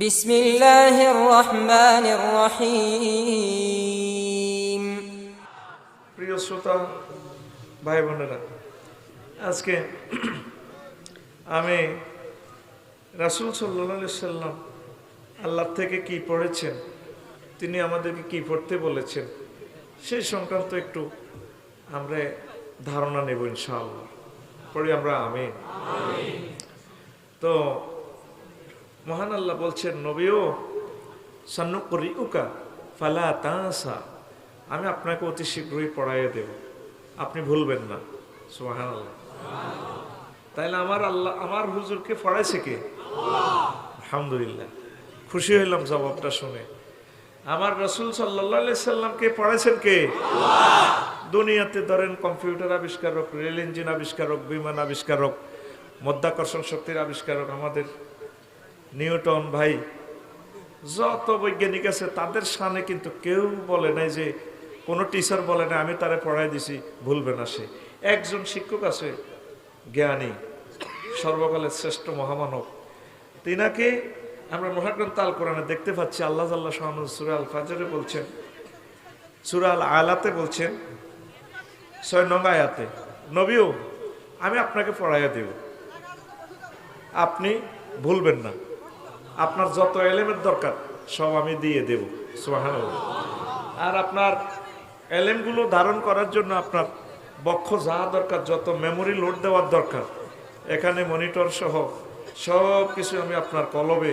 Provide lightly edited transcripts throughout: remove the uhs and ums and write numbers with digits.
বিসমিল্লাহির রহমানির রহিম। প্রিয় শ্রোতা ভাই বোনেরা, আজকে আমি রাসূল সাল্লাল্লাহু আলাইহি সাল্লাম আল্লাহ থেকে কি পড়েছেন, তিনি আমাদেরকে কি পড়তে বলেছেন, সেই সংক্রান্ত একটু আমরা ধারণা নেব ইনশাআল্লাহ। পড়ি আমরা আমিন। তো মহান আল্লাহ বলছেন, নবীও সানুকরিউকা ফালা তানসা, আমি আপনাকে অতি শীঘ্রই পড়াইয়া দেব, আপনি ভুলবেন না। সুবহানাল্লাহ। তাইলে আমার হুজুরকে পড়াইছে কে? আলহামদুলিল্লাহ, খুশি হইলাম জবাবটা শুনে। আমার রাসূল সাল্লাল্লাহু আলাইহি সাল্লামকে পড়াইছেন কে? দুনিয়াতে ধরেন কম্পিউটার আবিষ্কারক, রেল ইঞ্জিন আবিষ্কারক, বিমান আবিষ্কারক, মধ্যাকর্ষণ শক্তির আবিষ্কারক আমাদের নিউটন ভাই, যত বৈজ্ঞানিক আছে তাদের সামনে কিন্তু কেউ বলে নাই যে, কোনো টিচার বলে না আমি তারে পড়াই দিছি, ভুলবে না সে। একজন শিক্ষক আছে জ্ঞানী, সর্বকালের শ্রেষ্ঠ মহামানব, তিনাকে আমরা মহাগ্রন্থ আল কোরআনে দেখতে পাচ্ছি। আল্লাহ শাহ সূরা আল ফাজরে বলছেন, সূরা আল আলাতে বলছেন 6 নং আয়াতে, নবীও আমি আপনাকে পড়াইয়া দেব, আপনি ভুলবেন না, আপনার যত এলেমের দরকার সব আমি দিয়ে দেব। সুবহানাল্লাহ। আর আপনার এলেমগুলো ধারণ করার জন্য আপনার বক্ষ যা দরকার, যত মেমোরি লোড দেওয়ার দরকার, এখানে মনিটর সহ সব কিছু আমি আপনার কলবে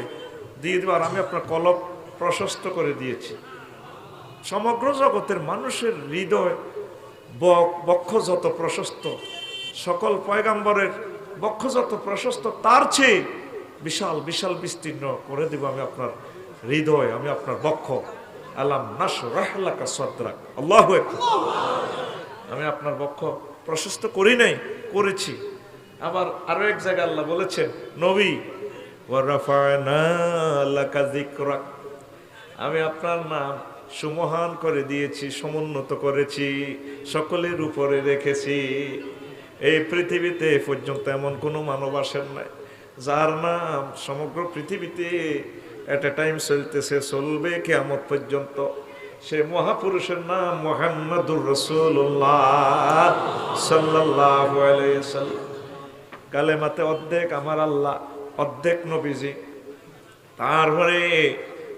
দিয়ে দেব। আর আমি আপনার কলব প্রশস্ত করে দিয়েছি। সমগ্র জগতের মানুষের হৃদয় বক্ষ যত প্রশস্ত, সকল পয়গাম্বরের বক্ষ যত প্রশস্ত, তার চেয়ে বিশাল বিশাল বিস্তীর্ণ করে দেব আমি আপনার হৃদয়, আমি আপনার বক্ষ। আলাম নাশরাহ লাকা সাদরাক, আল্লাহু আকবার। আমি আপনার বক্ষ প্রশস্ত করি নাই, করেছি। আবার আরো এক জায়গায় আল্লাহ বলেছেন, নবী ওয়া রাফা'না লাকা যিকরাক, আমি আপনার নাম সুমহান করে দিয়েছি, সমুন্নত করেছি, সকলের উপরে রেখেছি। এই পৃথিবীতে এ পর্যন্ত এমন কোনো মানব আসেন নাই যার নাম সমগ্র পৃথিবীতে এট এ টাইম চলতেছে, চলবে কিয়ামত পর্যন্ত। সে মহাপুরুষের নাম মুহাম্মাদুর রাসূলুল্লাহ সাল্লাল্লাহু আলাইহি ওয়াসাল্লাম। কালেমাতে অর্ধেক আমার আল্লাহ, অর্ধেক নবীজি। তারপরে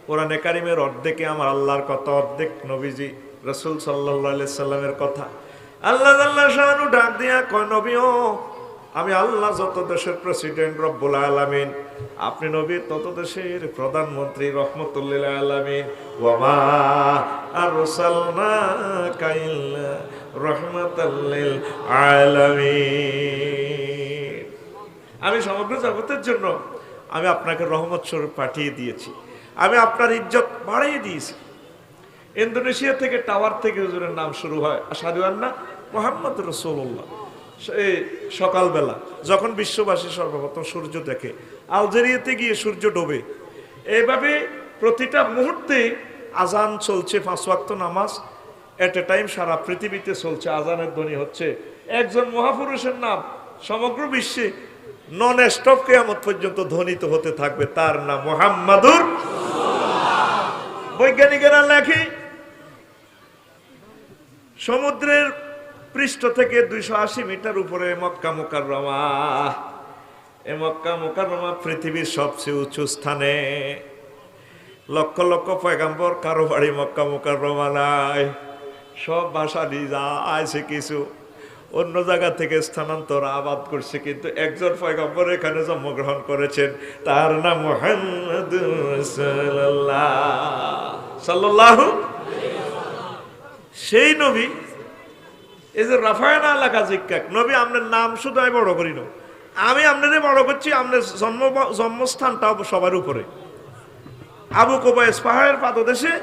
কোরআনে কারিমের অর্ধেকে আমার আল্লাহর কথা, অর্ধেক নবীজি রাসূল সাল্লাল্লাহু আলাইহি সাল্লামের কথা। আল্লাহ শানু ডাক দিয়া কয়, নবীও আমি আল্লাহ যত দেশের প্রেসিডেন্ট রব্বুল আলামিন, আপনি নবী তত দেশের প্রধানমন্ত্রী রহমতুল লিল আলামিন। ওয়া মা আরসালনাকা ইল্লা রাহমাতাল লিল আলামিন, আমি সমগ্র জগতের জন্য আমি আপনাকে রহমত স্বরূপ পাঠিয়ে দিয়েছি, আমি আপনার ইজ্জত বাড়িয়ে দিয়েছি। ইন্দোনেশিয়া থেকে টাওয়ার থেকে হুজুরের নাম শুরু হয়, আশহাদু আন্না মুহাম্মাদুর রাসূলুল্লাহ। সকালবেলা যখন বিশ্ববাসী সর্বপ্রথম সূর্য দেখে, আলজেরিয়াতে গিয়ে সূর্য ডোবে। এইভাবে প্রতিটা মুহূর্তে আজান চলছে, 5 ওয়াক্ত নামাজ এট এ টাইম সারা পৃথিবীতে চলছে, আজানের ধ্বনি হচ্ছে। একজন মহাপুরুষের নাম সমগ্র বিশ্বে নন স্টপ কিয়ামত পর্যন্ত ধ্বনিত হতে থাকবে, তার নাম মুহাম্মাদুর। বৈজ্ঞানিকেরা লেখে, সমুদ্রের পৃষ্ঠ থেকে 280 মিটার উপরে মক্কা মুকাররমা। এই মক্কা মুকাররমা পৃথিবীর সবচেয়ে উঁচু স্থানে। লক্ষ লক্ষ পয়গাম্বর, কারো বাড়ি মক্কা মুকাররমা নাই, সব ভাষা নিয়ে যাইছে, কিছু অন্য জায়গা থেকে স্থানান্তর আবাদ করছে, কিন্তু একজন পয়গম্বর এখানে জন্মগ্রহণ করেছেন, তার নাম মুহাম্মাদুর রাসূলুল্লাহ সাল্লাল্লাহু। সেই নবী, এই যে রাফা'না লাকা যিকরাক, নবী আপনার নাম শুধু আমি বড় করি না, আমি আপনারে বড় করছি, আপনার জন্মস্থানটাও সবার উপরে। আবু কুবাইস পাহাড়ের পাদদেশে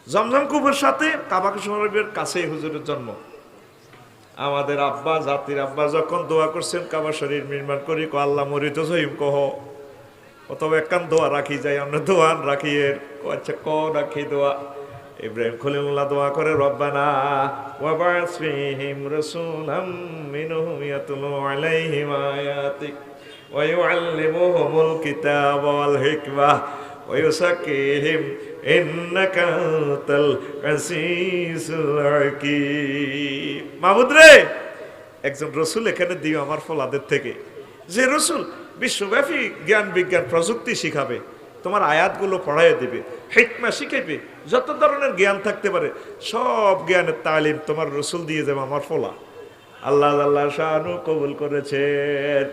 জমজম কূপের সাথে কাবা শরীফের কাছে হুজুরের জন্ম। আমাদের আব্বা, জাতির আব্বা যখন দোয়া করছেন কাবা শরীফ নির্মাণ করি, আল্লাহ মরিত জহিম কহ, অথবা একখান দোয়া রাখি যাই, আমরা দোয়ান রাখি এর, আচ্ছা ক রাখি দোয়া। ইব্রাহিম খলিলুল্লাহ দোয়া করে, রব্বানা ওয়া বা'আস ফীহিম রাসূলাম মিনহুম ইয়াতলু আলাইহিম আয়াতিক ওয়ায়ুআল্লিমুহুমুল কিতাবা ওয়াল হিকমা ওয়া ইউযাক্কিহিম ইন্নাকা আনতাল আজিজুল হাকীম। মাবুদ রে, একজন রসুল এখানে দিও আমার ফলাদের থেকে, যে রসুল বিশ্বব্যাপী জ্ঞান বিজ্ঞান প্রযুক্তি শিখাবে, তোমার আয়াতগুলো পড়াইয়া দিবে, হিকমা শিখাইবে, যত ধরনের জ্ঞান থাকতে পারে সব জ্ঞানের তালিম তোমার রসুল দিয়ে যাবে আমার ফলা। আল্লাহ আল্লাহ শানু কবুল করেছেন,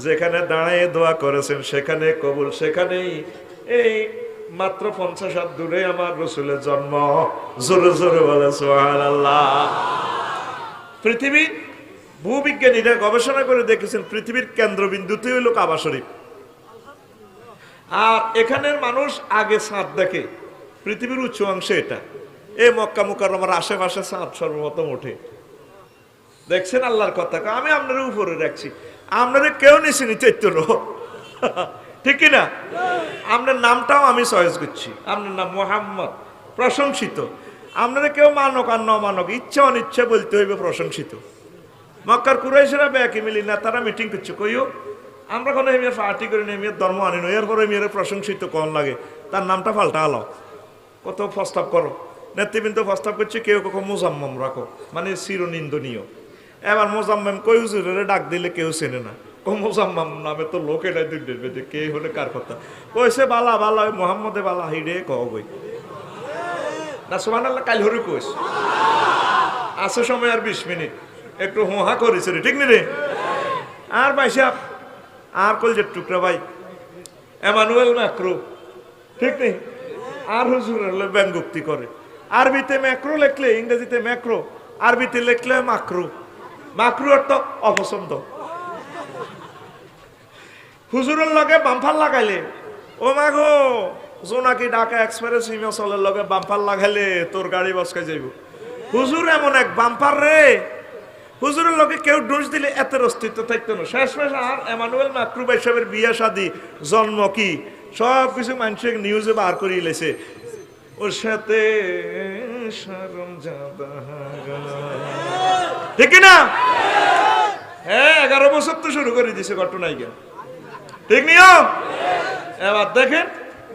যেখানে দাঁড়িয়ে দোয়া করেছেন সেখানে কবুল, সেখানেই এই মাত্র 50 হাত দূরে আমার রসুলের জন্ম। জোরে জোরে বলে সুবহানাল্লাহ। পৃথিবীর ভূবিজ্ঞানীরা গবেষণা করে দেখেছেন পৃথিবীর কেন্দ্রবিন্দুতে হইল কাবা শরীফ, আর এখানের মানুষ আগে চাঁদ দেখে, পৃথিবীর উচ্চ অংশে এটা। এই মক্কা মুকাররমার আশেপাশে চাঁদ সর্বপ্রথম ওঠে। দেখছেন আল্লাহর কথা, আমি আপনার উপরে রাখছি, আপনারা কেউ নিছি নি চৈতন্য, ঠিক কিনা? আপনার নামটাও আমি চয়েস করছি, আপনার নাম মোহাম্মদ, প্রশংসিত। আপনারা কেউ মানক আর ন মানক, ইচ্ছা অনিচ্ছা বলতে হইবে প্রশংসিত। মক্কার কুরাইশরা ব্যাকি মিলি না, তারা মিটিং করছে, কইও আমরা কোনো এমিয়ার পার্টি করি না, এমিয়ার ধর্ম আনি না, এরপরে এমিয়ার প্রশংসিত কন লাগে, তার নামটা পাল্টা আলো, কত প্রস্তাব করো। নেতৃবৃন্দ প্রস্তাব করছে, কেউ কখন মোজাম্মম রাখো, মানে চিরনিন্দনীয়। এবার মোজাম্মম কই হুজুরের ডাক দিলে কেউ চেনে না, মোজাম্মম নামে তো লোক এটাই দুই কে হলে কার কথা কইছে, বালা বালা ওই মোহাম্মদে বালা হিডে কই না, সুবহানাল্লাহ। কাল হরে কইস আছে সময় আর 20 মিনিট, একটু হোহা করেছে রে, ঠিক নি রে? আর ভাইসা আর কলজের টুকরা ভাই এমানুয়েল ম্যাক্রো, ঠিক নেই? আর হুজুর হলে ব্যঙ্গোক্তি করে, আরবিতে ম্যাক্রো লিখলে ইংরেজিতে ম্যাক্রো, আরবিতে লিখলে মাকরু। মাকরু অর্থ অপছন্দ। হুজুরের লগে বাম্পার লাগাইলে, ও মাগো জোনাকি ঢাকা এক্সপ্রেস হিমাচলের লগে বাম্পার লাগাইলে তোর গাড়ি বসকাই যাইব। হুজুর এমন এক বাম্পার রে, হুজুরের লগে কেউ ডোজ দিলে এত অস্তিত্ব থাকতো না। শেষমেশ আর এমানুয়েল মাকরু ভাই সাহেবের বিয়া শাদী, জন্ম কি সব কিছু মানুষের নিউজে বার করিয়ে লেছে। ওর সাথে ঠিক না? হ্যাঁ, 11 বছর তো শুরু করে দিছে ঘটনাই কেন, ঠিক নিও? এবার দেখেন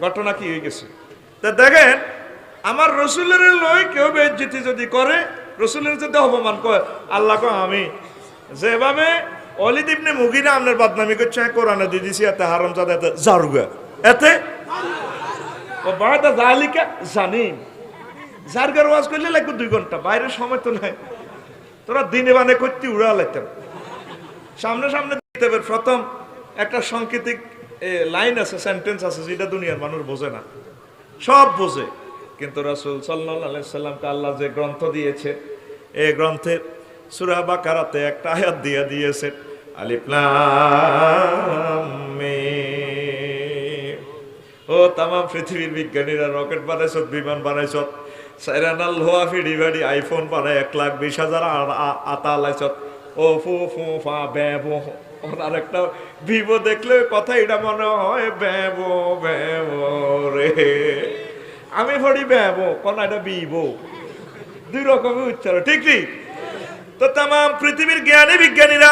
ঘটনা কি হয়ে গেছে। তা দেখেন, আমার রসুলের লই কেউ বেইজ্জতি যদি করে, রসুলের যদি অপমান করে, আল্লাহ কো আমি যেভাবে ওয়ালিদ ইবনে মুগিরা আপনার বদনামি করছে, কোরআনে দিয়ে দিছি, এতে হারামজাদা এতে জারুগা, এতে ও বাদা জালিকা জানিম। জারগার ওয়াজ করলে লাগবে 2 ঘন্টা, বাইরের সময় তো নাই। তোরা দিনে বানে করতে উড়া লাগতাম, সামনে সামনে দিতে হবে। প্রথম একটা সাংকেতিক লাইন আছে, সেন্টেন্স আছে, যেটা দুনিয়ার মানুষ বোঝে না, সব বোঝে। কিন্তু রাসূল সাল্লাল্লাহু আলাইহি সাল্লামকে আল্লাহ যে গ্রন্থ দিয়েছে, এই গ্রন্থের সূরা বাকারাতে একটা আয়াত দিয়ে দিয়েছে, আলিফ লাম মিম। ও তাম পৃথিবীর বিজ্ঞানীরা রকেট বানাইছত, বিমান বানাইছত, সাইরানাল লোহা ফিডি বাড়ি আইফোন বানায় 1,20,000 আতা লাইছত, ও ফু ফু ফা ব্যবো। আর একটা ভিভো দেখলে কথা এটা মনে হয় ব্যবো ব্যবো রে, আমি পড়ি ব্যবো, কোন এটা বিবো, 2 রকমের উচ্চারণ, ঠিক ঠিক। তো তাম পৃথিবীর জ্ঞানী বিজ্ঞানীরা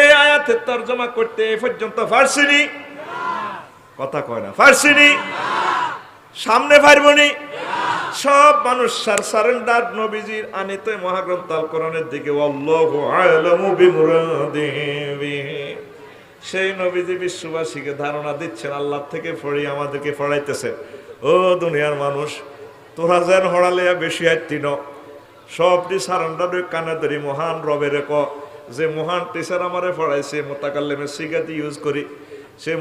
এই আয়াতের তর্জমা করতে এ পর্যন্ত পারছিনি, কথা কয় না, পারছিনি, সামনে পারবনি। সব মানুষ সারেন্ডার নবীজির আনিত মহাগ্রন্থ আল কোরআনের দিকে, আল্লাহু আ'লামু বিমুরাদিহি। সেই নবীজি বিশ্ববাসীকে ধারণা দিচ্ছেন, আল্লাহ থেকে পড়ি আমাদেরকে পড়াইতেছেন, ও দুনিয়ার মানুষ, তোরা যেন হড়ালে বেশি হাইতি ন, সবটি সারেন্ডার কানে ধরি মহান রবের ক, যে মহান টিচার আমারে পড়াইছে, মোতাকাল্লিমের সিগাতি ইউজ করি, সে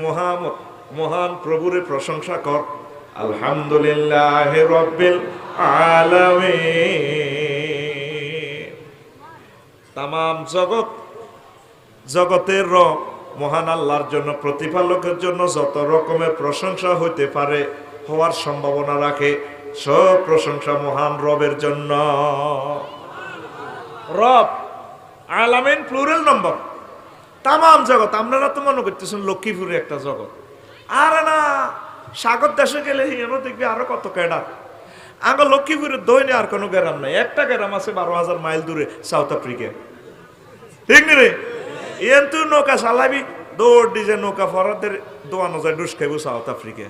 মহান প্রভুরে প্রশংসা কর, আলহামদুলিল্লাহ রাব্বিল আলামিন। তামাম জগতের রব মহান আল্লাহর জন্য, প্রতিপালকের জন্য যত রকমের প্রশংসা হইতে পারে, হওয়ার সম্ভাবনা রাখে, সব প্রশংসা মহান রবের জন্য। রব আলামিন প্লুরাল নম্বর, তামাম জগৎ। আপনারা তো মনে করতেছেন লক্ষ্মীপুরে একটা জগৎ, আর না সাগর দেশে গেলে হিয়ানো দেখবি আরো কত ক্যাডার। আগে লক্ষ্মীপুরের দৈনে আর কোনো গ্রাম নাই, একটা গ্রাম আছে 12,000 মাইল দূরে, সাউথ আফ্রিকা, ঠিক নি রে? এন তুই নৌকা চালাবি দৌড় ডিজে নৌকা ফরাদের দোয়ানো যায় ডুস খাইব সাউথ আফ্রিকা।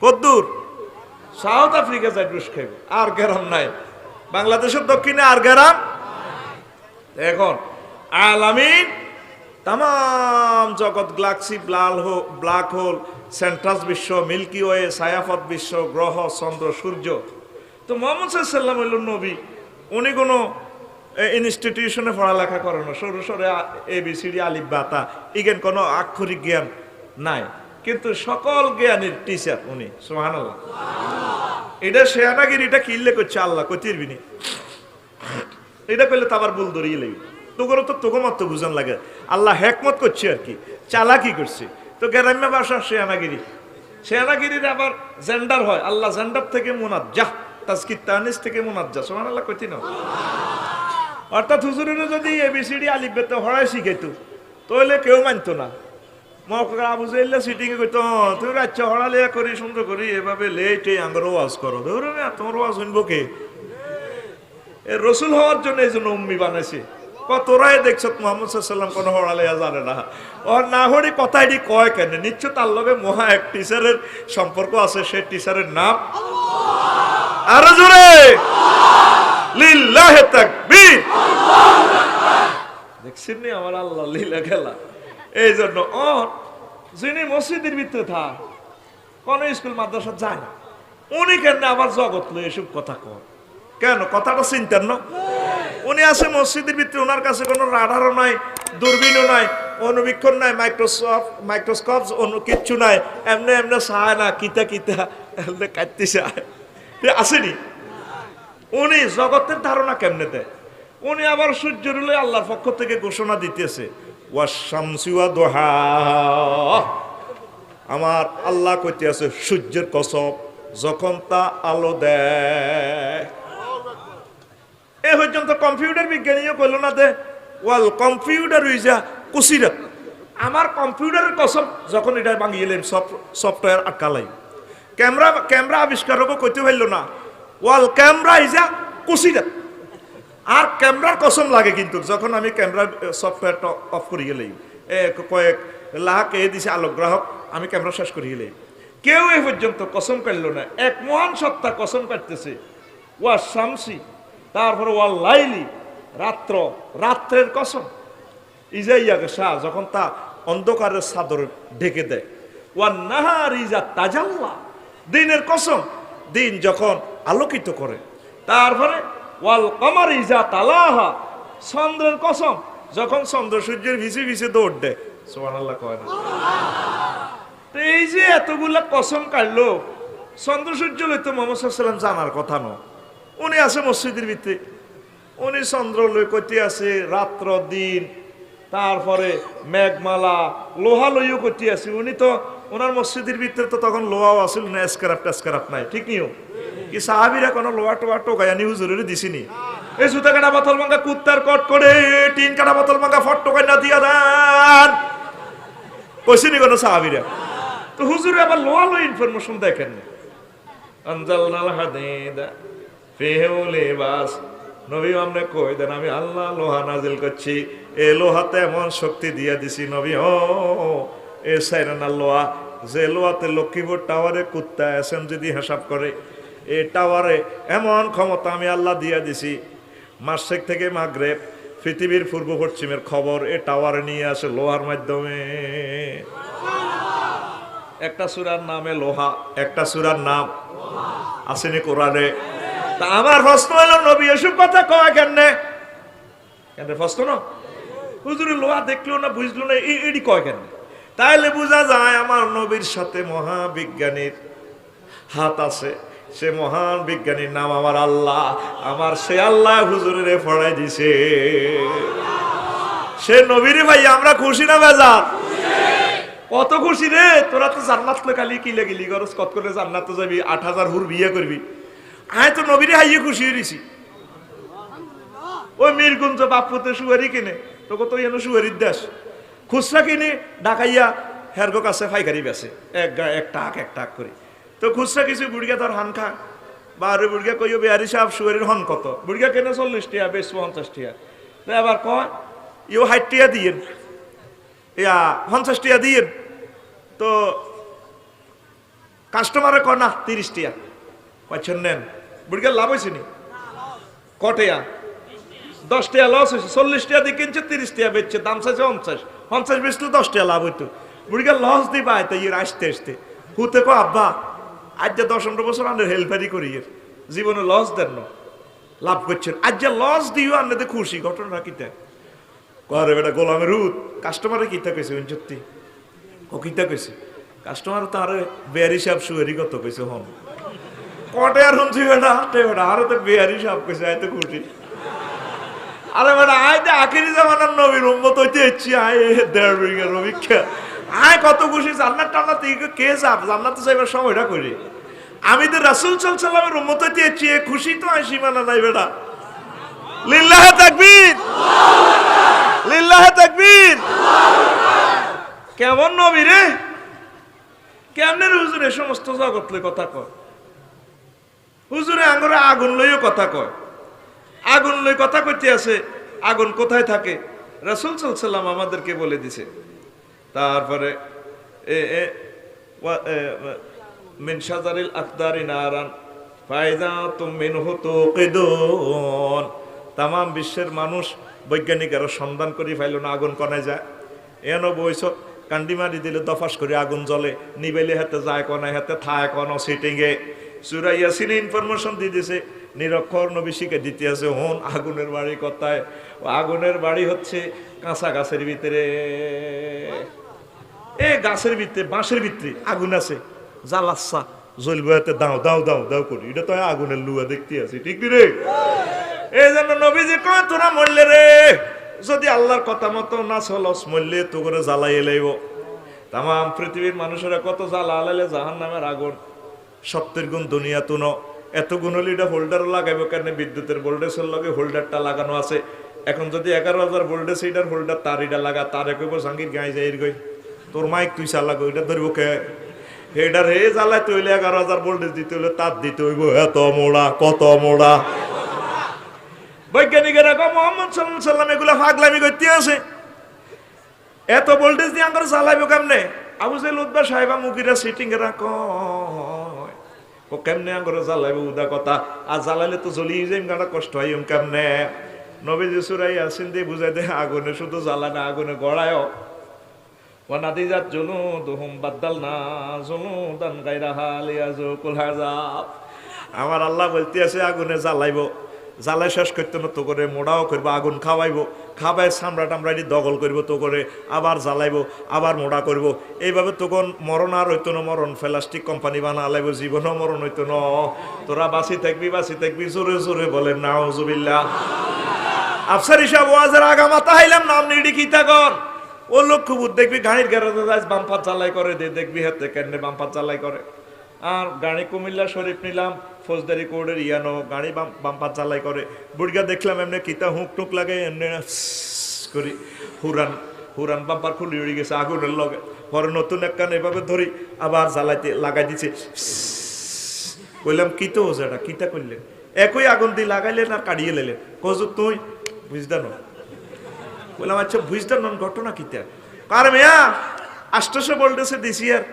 কদ্দূর? সাউথ আফ্রিকা যায় ডুস খাইব, আর গ্যারাম নাই। বাংলাদেশের দক্ষিণে আর গ্যারাম। এখন আলামিন তাম জগৎ, গ্যালাক্সি, ব্ল্যাক হোল, সেন্ট্রাস বিশ্ব, মিল্কি ওয়ে, ছায়াপথ বিশ্ব, গ্রহ, চন্দ্র, সূর্য। তো মুহাম্মদ সাল্লাল্লাহু আলাইহি ওয়াসাল্লাম হইল নবী, উনি কোনো ইনস্টিটিউশনে পড়ালেখা করে না, সরু সরে ABCD আলিফ বা তা ইগেন কোনো আক্ষরিক জ্ঞান নাই, কিন্তু সকল জ্ঞানের টিচার উনি। সুবহানাল্লাহ। এটা শেয়ানাগিরিটা কিনলে করছে আল্লাহ কতিরবি নি, এটা করলে তো আবার ভুল ধরিয়ে লাগবে। তোগরও তো তোকে মাত্র বুঝান লাগে, আল্লাহ হেকমত করছে আর কি, চালাকি করছে। তো গ্রাম্য ভাষা শেয়ানাগিরি, শেয়ানাগিরির আবার জেন্ডার হয়, আল্লাহ জেন্ডার থেকে মুনাজ্জাহ, তাজকির তানিস থেকে মুনাজ্জাহ। সুবহানাল্লাহ কইতি না? অর্থাৎ হুজুরের যদি ABCD আলিফ বেতে হড়াই শিখাইতো তাহলে কেউ মানতো না। মক্কা আবু জাইল্লা সিটিংয়ে কইতো, তুই আচ্ছা হড়ালিয়া করি সুন্দর করি এভাবে লেটে আঙ্গর ওয়াজ করো, ধরো না তোমার ওয়াজ শুনবো কে? এ রসুল হওয়ার জন্য এই জন্য উম্মি বানাইছে। কতরাই দেখছ মুহাম্মদ সাল্লাল্লাহু আলাইহি ওয়াসাল্লাম কোনো হড়ালিয়া জানে না, ওর না হড়ি কথাটি কয় কেন? নিশ্চয় তার লগে মহা এক টিচারের সম্পর্ক আছে, সেই টিচারের নাম আরো জোরে লিল্লাহি তাকবীর। দেখছেন নি আমার আল্লাহ লীলা খেলা। এই জন্য যিনি মসজিদের ভিতরে থাক, কোন স্কুল মাদ্রাসা যায় না, উনি কেন আবার জগৎ লই এসব কথা কন কেন? কথাটা চিন্তার না। উনি আছে মসজিদের ভিতরে, ওনার কাছে কোনো রাডারও নাই, দূরবীনও নাই, অনুবীক্ষণ নাই, মাইক্রোস্কোপ কিচ্ছু নাই, এমনি এমনি চায় না, কিতা কিতা এমনি কাটতে চায়, আসেনি। উনি জগতের ধারণা কেমনে দেয়? উনি আবার সূর্যের লই আল্লাহর পক্ষ থেকে ঘোষণা দিতেছে, ওয়াশ-শামসি ওয়া দুহা, আমার আল্লাহ কইতে আছে সূর্যের কসম যখন তা আলো দেয়। এ পর্যন্ত কম্পিউটার বিজ্ঞানীও কইল না দে ওয়াল কম্পিউটার হইজা কুসিরাত, আমার কম্পিউটারের কসম যখন এটা ভাঙিয়ে সফটওয়্যার আটকালাই। ক্যামেরা আবিষ্কারকও কইতে পারল না ওয়াল ক্যামেরা ইজা কুসিরাত, আর ক্যামেরার কসম লাগে কিন্তু যখন আমি ক্যামেরার সফটওয়্যারটা অফ করি গেলেই কয়েক লাখ দিছে আলোকগ্রাহক, আমি ক্যামেরা শেষ করি গেলেই। কেউ এ পর্যন্ত কসম কাটল না। এক মহান সত্তা কসম কাটতেছে, ওয়া শামসি, তারপরে ওয়া লাইলি, রাত্রের কসম, ইজাইয়াকে শাহ যখন তা অন্ধকারের চাদর ঢেকে দেয়, ওয়া নাহার ইজা তাজাল্লা, দিনের কসম দিন যখন আলোকিত করে, তারপরে ওয়াল কমার ইজা তালাহা, চন্দ্রের কসম যখন চন্দ্র সূর্যের ভিসে ভিসে দৌড় দেয়। সুবহানাল্লাহ কয় না? তো এই যে এতগুলা কসম কাটলো, চন্দ্র সূর্য লইতো মুহাম্মদ সাল্লাল্লাহু আলাইহি ওয়াসাল্লাম জানার কথা ন। উনি আছে মসজিদের ভিতরে, উনি চন্দ্র লই কইতে আছে রাত্র দিন, তারপরে মেঘমালা লোহা লইও কইতে আছে। উনি তো ওনার মসজিদের ভিতরে তো তখন লোহাও আসিল না, এসকারাপ নাই, ঠিক নিও কি? সাহাবিরা কোনো লোহা টোয়া টোকাইয়া নি হুজুরের দিছিনি? এই জুতা কাটা বোতল ভাঙা কুত্তার কট করে টিন কাটা বোতল ভাঙা ফট টোকাই না দিয়া দেন কইছিনি কোনো সাহাবিরা? তো হুজুরে আবার লোহা লই ইনফরমেশন দেখেন। আনজালনাল হাদিদা ফিহি লিবাস, নবী আমনে কই দেন আমি আল্লাহ লোহা নাজিল করছি, এই লোহাতে এমন শক্তি দিয়া দিছি নবী, এ সাইরানা লোহা, যে লোহাতে লক্ষ্মীপুর টাওয়ারে কুত্তা আছেন যদি হিসাব করে, এই টাওয়ারে এমন ক্ষমতা আমি আল্লাহ দিয়া দিছি, মাসেক থেকে মাগরিব পৃথিবীর পূর্ব পশ্চিমের খবর এ টাওয়ারে নিয়ে আসে লোহার মাধ্যমে। একটা সূরার নামে লোহা, একটা সূরার নাম আসেনি কোরআনে। তা আমার প্রশ্ন হলো নবী এসব কথা কয় কেনে? কেন প্রশ্ন না? হুজুরের লোহা দেখলো না, বুঝলো না, এডি কয় কেন? তাইলে বোঝা যায় আমার নবীর সাথে মহাবিজ্ঞানীর হাত আছে। সে মহান বিজ্ঞানীর নাম আমার আল্লাহ, আমার সে আল্লাহ হুজুরের পড়াই দিছে। সে নবীর ভাই আমরা খুশি না বেজার? কত খুশি রে! তোরা তো জান্নাত লেখালি কি লেগিলি গরজ কত করে জান্নাত যাবি, ৮,০০০ হুর বিয়ে করবি। আয় তো নবীরে হাইয়ে খুশি হয়েছি। ওই মিরগুঞ্জ বাপুতে সুয়ারি কিনে, তোকে তো এনে সুয়ারির দেশ, খুচরা কিনে ঢাকাইয়া হেরগো কাছে ফাইকারি বেছে এক টাক করে। তো খুচরা কিছু বুড়িয়া ধর হান খা বা আরে বুড়িয়া কইও বিহারি সাহেব সুয়ারির হন কত, বুড়িয়া কেনে ৪০ টাকা, বেশ ৫০ টাকা। আবার কয় ইও ৬০ টাকা দিয়েন, ইয়া 50 টাকা দিয়ে, তো কাস্টমারে কয় না 30 টাকা, কয়ছেন নেন। বুড়িকে লাভ হয়েছে নি? কটেয়া 10 টাকা লস হয়েছে। 40 টাকা দিয়ে কিনছে, 30 টাকা বেচছে, দাম চাইছে 50 বেচলে 10 টাকা লাভ হইতো। বুড়িকে লস দিবা তো ইয়ে আসতে আসতে হুতে কো আব্বা আজ যে 10-15 বছর আনের হেল্পারি করি, এর জীবনে লস দেন না, লাভ করছেন, আজ যে লস দিও আনতে খুশি। ঘটনা কিতা করে বেটা গোলামের রুত কাস্টমারে কিতা কইছে সত্যি ও কিতা কইছে কাস্টমার তার বেয়ার হিসাব সুয়ারি কত কইছে হন কটে আর শুনছি বেটা বেটা আরো তো বেয়ার হিসাব কইছে আয় তো খুশি। আরে বেটা আয় তো আখেরি জামানার নবীর উম্মত হইতে ইচ্ছি আয় 1.5 বিঘা রবিক্ষা আয় কত খুশি। জান্নাত টান্নাত কে যাব, জান্নাত যাইবার সময়টা করি। আমি তো রাসূল সাল্লাল্লাহু আলাইহি ওয়াসাল্লামের উম্মত হইতে ইচ্ছি খুশি তো আয় সীমানা নাই বেটা। লিল্লাহে তাকবীর, লিল্লাহে তাকবীর। কেমন নবী রে, কেমনে হুজুরে সমস্ত জগৎ লই কথা কয়। হুজুরে আঙ্গরে আগুন লইও কথা কয়, আগুন লই কথা কইতে আছে। আগুন কোথায় থাকে রাসূল সাল্লাল্লাহু আলাইহি ওয়াসাল্লাম আমাদেরকে বলে দিছে। তারপরে মিন শাজারিল আকদারি নারান ফায়দা তুমিনহু তুকিদুন। তাম বিশ্বের মানুষ বৈজ্ঞানিকেরা সন্ধান করে ফাইল না আগুন কনায় যায়। এনো বইস কান্ডি মারি দিলে দফাস করে আগুন জ্বলে, নিবেলে হাতে যায় কনায় হাতে থায় কোন সিটিংয়ে সূরা ইয়াসিনে ইনফরমেশন দিয়ে দিছে। নিরক্ষর নবী শিখে দিতে আছে হন আগুনের বাড়ি কথায়। আগুনের বাড়ি হচ্ছে কাঁচা গাছের ভিতরে, এ গাছের ভিতরে বাঁশের ভিতরে আগুন আছে, জ্বালাচ্ছা জ্বলবো হাতে দাও দাও দাও দাও করি, এটা তো আগুনের লুয়া দেখতে আছে, ঠিক রে? এই জন্য নবীজি কয় তোরা মরলে রে যদি আল্লাহর কথা মতো না চলস মরলে তো করে জ্বালাই এলাইব। তাম পৃথিবীর মানুষেরা কত জ্বালা আলাইলে জাহান্নামের আগুন 70 গুণ দুনিয়া তুনো। এত গুণ হলে এটা হোল্ডার লাগাইব কেন? বিদ্যুতের ভোল্টেজের লগে হোল্ডারটা লাগানো আছে। এখন যদি 11,000 ভোল্টেজ এইটার হোল্ডার তার এটা লাগা, তারে কইব জাঙ্গির গায়ে যাই গই তোর মাইক তুই চালাগো, ওইটা ধরবো কে? হেডার হে জ্বালাইতে হইলে 11,000 ভোল্টেজ দিতে হইলে তার দিতে হইব এত মোড়া কত মোড়া। বৈজ্ঞানিকেরা কয় মুহাম্মদ সাল্লাল্লাহু আলাইহি সাল্লাম এগুলা পাগলামি করতে আছে, এত ভোল্টেজ দিয়ে আমরা জ্বালাইবো কেমনে? আবু জাহেল উতবা সাহেবা মুগিরা সিটিং এরা কয় ও কেমনে আমরা জ্বালাইবো উদা কথা, আর জ্বালাইলে তো জ্বলি যাই গাড়া কষ্ট হয় কেমনে? নবীজি সূরা ইয়াসিন দিয়ে বুঝাই দেয় আগুনে শুধু জ্বালা না, আগুনে গড়ায় ওয়ানাদিজাত জুলুদুহুম বাদদালনা জুলুদান গায়রাহা লিয়াযুকুল আযাব। আমার আল্লাহ বলতে আছে আগুনে জ্বালাইবো, জ্বালাই শেষ করতে না তো করে মোড়াও করবো, আগুন খাওয়াইবো, খাবাই চামড়া টামড়াটি দখল করবো তো করে, আবার জ্বালাইবো, আবার মোড়া করবো। এইভাবে তখন মরণ আর হইতো না, মরণ প্লাস্টিক কোম্পানি বানা লাইব, জীবনও মরণ হইতো না। তোরা বাঁচি থাকবি বাঁচি থাকবি, জোরে জোরে বলেন নাউজুবিল্লাহ। আফসার হিসাব ওয়াজের আগা মাথা হাইলাম নাম নিডি কি থাকন ও লক্ষ্যবুত দেখবি গাড়ির গ্যারেজে যাই বাম্পার চালাই করে দে, দেখবি হাতে কেন্দ্রে বাম্পার চালাই করে। আর গাড়ি কুমিল্লা শরীফ নিলাম ফৌজদারি কোর্টের ইয়ানো গাড়ি বাম্পার চালাই করে। বুড়িয়া দেখলাম এমনি কিতা হুক টুক লাগে এমনি করি হুরান হুরান বাম্পার খুলি উড়ে গেছে আগুনের লগে। পরে নতুন এক কান এভাবে ধরি আবার জ্বালাইতে লাগাই দিছে। কইলাম কিতো যেটা কিতা করলেন? একই আগুন দিয়ে লাগাইলেন আর কাটিয়ে লেলেন। কজু তুই বুঝতে ন? বললাম আচ্ছা বুঝতে নন ঘটনা কিতা? কার মেয়া 800 ভোল্টেজে দিছি আর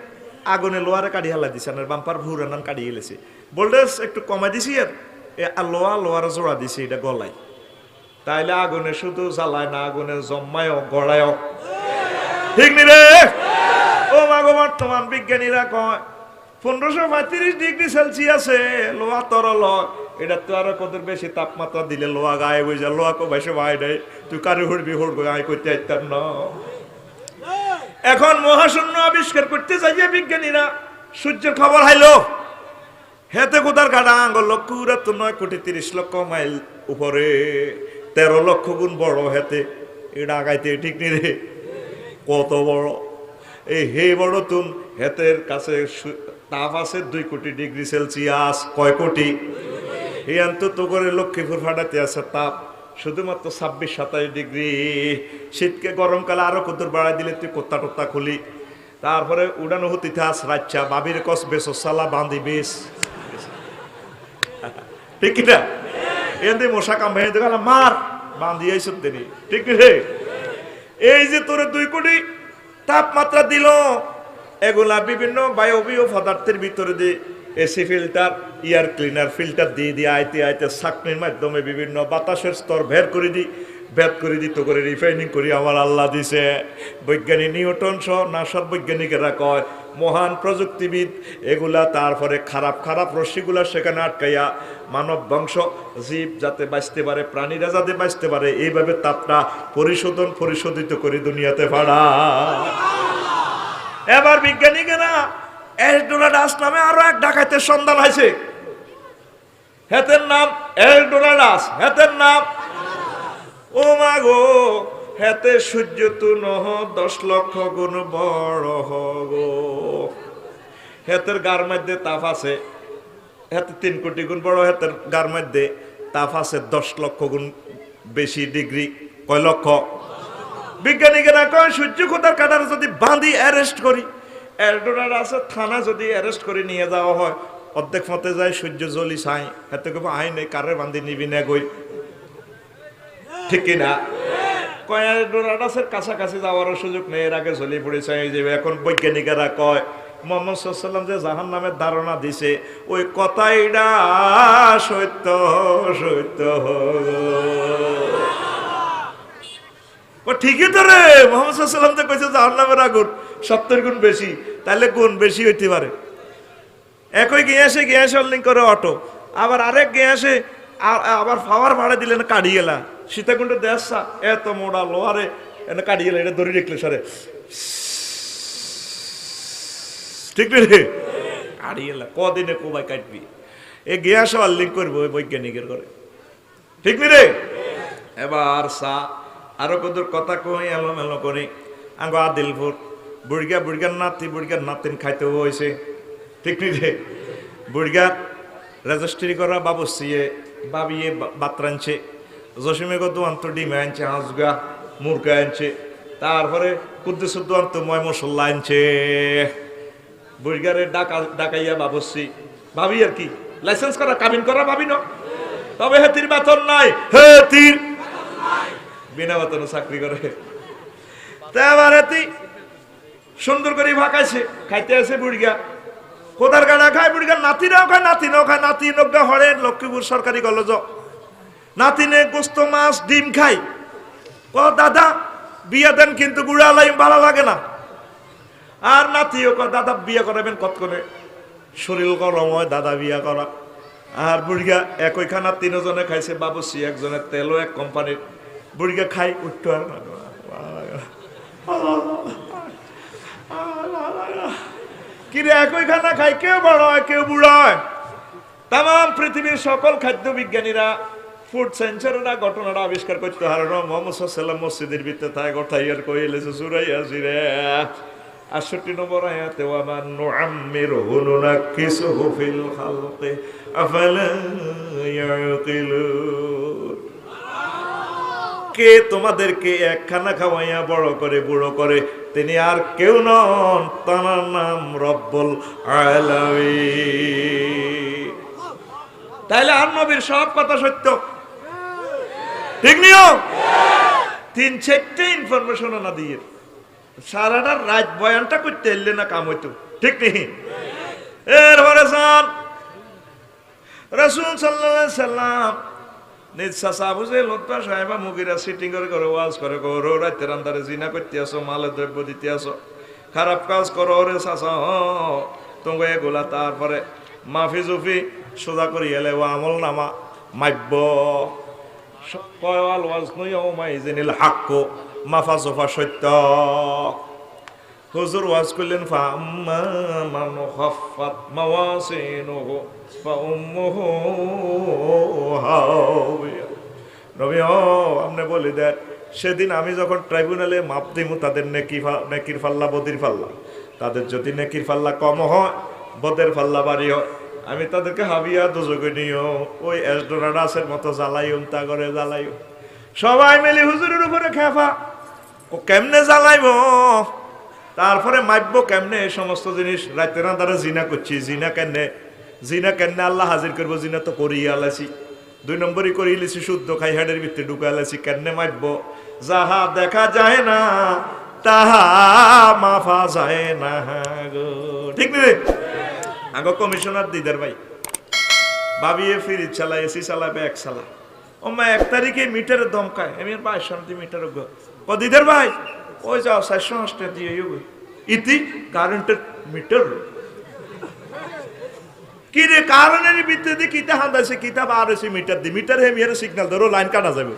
আগুনে লোহারে কাটিয়ে হালা দিছে, আর বাম্পার হুরান কাটিয়ে এলেছে। ভোল্টেজ একটু কমাই দিছি আর লোহার জোড়া দিছি এটা গলায়। তাইলে আগুনে শুধু জ্বালায় না, আগুনে জম্মায়ও গড়ায়ও, ঠিক নি রে? ও মাগো বর্তমান বিজ্ঞানীরা কয় 1535 ডিগ্রি সেলসিয়াসে লোহা তরল, এটা তো আরো কত বেশি তাপমাত্রা দিলে লোহা গায়ে বই যায়। লোহা কো ভাইসে ভাই দেয় তুই কারে হড়বি হড়বো গায়ে করতে চাইতাম না। এখন মহাশূন্য আবিষ্কার করতে যাইয়ে বিজ্ঞানীরা সূর্যের খবর হাইলো হেতে কোথার কাটা আঙ্গল 1,74,30,00,000 মাইল উপরে, 13 লক্ষ গুণ বড় হেতে এটা আগাইতে, ঠিক নি রে? কত বড় এই হে বড় তুন হেতের কাছে তাপ আছে 2 কোটি ডিগ্রি সেলসিয়াস। কয় কোটি? এই অন্তত করে লক্ষ্মীপুর ফাটাতে আছে তাপ শুধুমাত্র 26-27 ডিগ্রি। শীতকে গরমকালে আরো কত বাড়াই দিলে তুই কোত্তা টোত্তা খুলি। তারপরে উড়ানো হতে থাস রাচ্চা বাবির কস বেসসালা বাঁধি বেশ, ঠিক না? এতে মশা কামড়ে দেখালাম মার বাঁধি আইসব দেনি, ঠিক রে? এই যে তোরে 2 কোটি তাপমাত্রা দিল, এগুলা বিভিন্ন বায়বীয় পদার্থের ভিতরে দিয়ে AC filter, air cleaner filter দিয়ে দিয়ে আইতে আইতে ছাঁকনির মাধ্যমে বিভিন্ন বাতাসের স্তর ভেদ করে দিত করে রিফাইনিং করি আমার আল্লাহ দিছে। বৈজ্ঞানিক নিউটন সহ নাসার বৈজ্ঞানিকেরা কয় মহান প্রযুক্তিবিদ এগুলা তারপরে খারাপ রশ্মিগুলা সেখানে আটকাইয়া মানব বংশ জীব যাতে বাঁচতে পারে, প্রাণীরা যাতে বাঁচতে পারে, এইভাবে তাপটা পরিশোধিত করে দুনিয়াতে পাড়া। এবার বিজ্ঞানীরা এলডোরাডাস নামে আরো এক ডাকাতের সন্ধান হয়েছে। হেতের নাম এলডোরাডাস, হেতের নাম ও মা গো, হেতে সূর্য তু নহ 10 লক্ষ গুণ বড় গো। হেতের গার মধ্যে তাপ আছে, হেতে 3 কোটি গুণ বড়, হেতের গার মধ্যে তাপ আছে 10 লক্ষ গুণ বেশি ডিগ্রি। কয় লক্ষ? বিজ্ঞানীরা কয় সূর্য খোদার কাটার যদি বাঁধি অ্যারেস্ট করি, এলডোরাডাস থানা যদি অ্যারেস্ট করে নিয়ে যাওয়া হয়, অর্ধেক মতে যায় সূর্য জ্বলি ছাই, হেতে কব আইন এই কারে বাঁধি নিবি না গই, ঠিক কিনা? কয় এলডোরাডাসের কাছাকাছি যাওয়ার সুযোগ নেই, এর আগে জ্বলি পড়ে ছাই যাবে। এখন বৈজ্ঞানিকেরা কয় মুহাম্মদ সাল্লাল্লাহু আলাইহি ওয়াসাল্লাম যে জাহান্নামের ধারণা দিছে ওই কথাইটা সত্য ঠিকই তো রে। মুহাম্মদ সাল্লাল্লাহু আলাইহি ওয়াসাল্লাম তো কইছে জাহান্নামের আগুন 70 গুণ বেশি, তাহলে গুণ বেশি হইতে পারে। একই গ্যাসে অনলিং করে অটো, আবার আরেক গ্যাসে আবার পাওয়ার ভাড়া দিলে না কাড়ি গেলা সীতাকুণ্ডে দেশা এত মোড়া লোহারে এনে কাড়ি গেলা, এটা ধরে রেখলে সারে ঠিক রে কাড়ি গেলা কদিনে কোবাই কাটবি। এ গ্যাস অনলিং করবো ওই বৈজ্ঞানিকের করে, ঠিক নি রে? এবার আরো কদুর কথা কই এলো করি আঙ্গ আদিলপুর বুড়িগার নাতিন খাইতে হয়েছে, ঠিক নি রে? বুড়িগার রেজিস্ট্রি করা বাবুসিয়ে বাবিয়ে বাতরানছে, জসিমে গো দোয়ান্ত ডিমে আনছে, হাঁসগা মুরগা আনছে, তারপরে কুদ্দুস দোয়ান্ত ময় মশলা আনছে। বুড়িগারে ডাকাইয়া বাবুসি ভাবি আর কি লাইসেন্স করা কাবিন করা ভাবি না, তবে হেতির বেতন নাই, হেতির বিনা বেতনে চাকরি করে। এবার হেতি সুন্দর করে ভাকাইছে, খাইতে আছে বুড়িগা, কোদার গাড়া খায় বুড়িগা, নাতিরাও খায়, নাতি নজ্ঞা হরে লক্ষ্মীপুর সরকারি কলেজ, নাতিনে গোস্ত মাছ ডিম খাই। ক দাদা বিয়া দেন কিন্তু গুড়া লাইম ভালো লাগে না। আর নাতিও ক দাদা বিয়ে করাবেন কত করে, শরীর গরম হয় দাদা বিয়া করা। আর বুড়িগা একই খানা 3 জনে খাইছে, বাবুসি একজনের তেলও এক কোম্পানির, বুড়িগা খাই উঠতো আর কিরে একই খানা খাই, কেউ বড় হয় কেউ বুড়ো হয়। তাম পৃথিবীর সকল খাদ্য বিজ্ঞানীরা ফুড সেন্সাররা ঘটনাটা আবিষ্কার করতে হারানো। মুহাম্মদ সাল্লাল্লাহু আলাইহি ওয়াসাল্লাম মসজিদের ভিতরে তাই গঠাইয়ার কইলেছে সুরাইয়া জিরে 68 নম্বর আয়াতে ওয়া মান নুআম্মিরহু নুনাক্কিসুহু ফিল খালকি আফালা ইয়াকিলুন। কে তোমাদেরকে একখানা খাওয়াইয়া বড় করে বুড়ো করে, তিনি আর কেউ নন, তার নাম রব্বুল আলামিন। তাইলে আর নবীর সব কথা সত্য, ঠিক নিও 3-4টে ইনফরমেশন না দিয়ে সারাটা রাত বয়ানটা করতে এলে না কাম হইতো, ঠিক নেই? এরপরে রাসূল সাল্লাল্লাহু আলাইহি সাল্লাম নিজ চাচা বুঝে লত্তা সাহেবা মুগিরা সিটিং করে ওয়াজ করে গো রাতের আন্ধারে জিনা করতে আসো, মালে দ্রব্য দিতে আসো, খারাপ কাজ করো রে চাচা তোমাকে এগুলা। তারপরে মাফি জুফি সোজা করি এলে ও আমল নামা মাইব্য কয়াল ওয়াজ নই ও মাই জেনিল হাক্কো মাফা জফা সত্য। হুজুর ওয়াজ করলেন ফাম্মা মান খাফফাত মাওয়াজিনুহু ফাউম্মুহু হাওিয়া। নবী আপনি বলে দেন সেদিন আমি যখন ট্রাইব্যুনালে মাপ দিমু তাদের নেকির পাল্লা বদির পাল্লা, তাদের যদি নেকির পাল্লা কম হয় বদের পাল্লা বাড়ি হয়, আমি তাদেরকে হাবিয়া দুজকে নিও ওই এলডোরাডাসের মতো জ্বালাইও তা করে জ্বালাইও। সবাই মিলে হুজুরের উপরে খেফা, ও কেমনে জ্বালাইব, তারপরে মাইব্য কেমনে এই সমস্ত জিনিস। রাতের আন্ধারে জিনা করছি, জিনা কেনে আল্লাহ হাজির করবো, জিনা তো করিয়ে আলাইছি, 2 নম্বরই করিয়ে লিছি, শুদ্ধ খাই হেডের ভিতরে ঢুকে আলাইছি, কেনে মাইব্য যাহা দেখা যায় না তাহা মাফা যায় না গো। ঠিক না রে? আগো কমিশনার দিদার ভাই ভাবিয়ে ফ্রিজ চালায়, এসি চালায়, ব্যাগ চালা, ও মা 1 তারিখে মিটারে দমকায়, আমি আর 22 শান্তি মিটার গো ও দিদার ভাই ওই যাও 480 দিয়ে ইতি কারেন্টের মিটার কি রে কারণের ভিত্তিতে কিতা হান্দাছে কিতা বার হয়েছে মিটার দি মিটার হে মিয়ার সিগন্যাল ধরো লাইন কাটা যাবে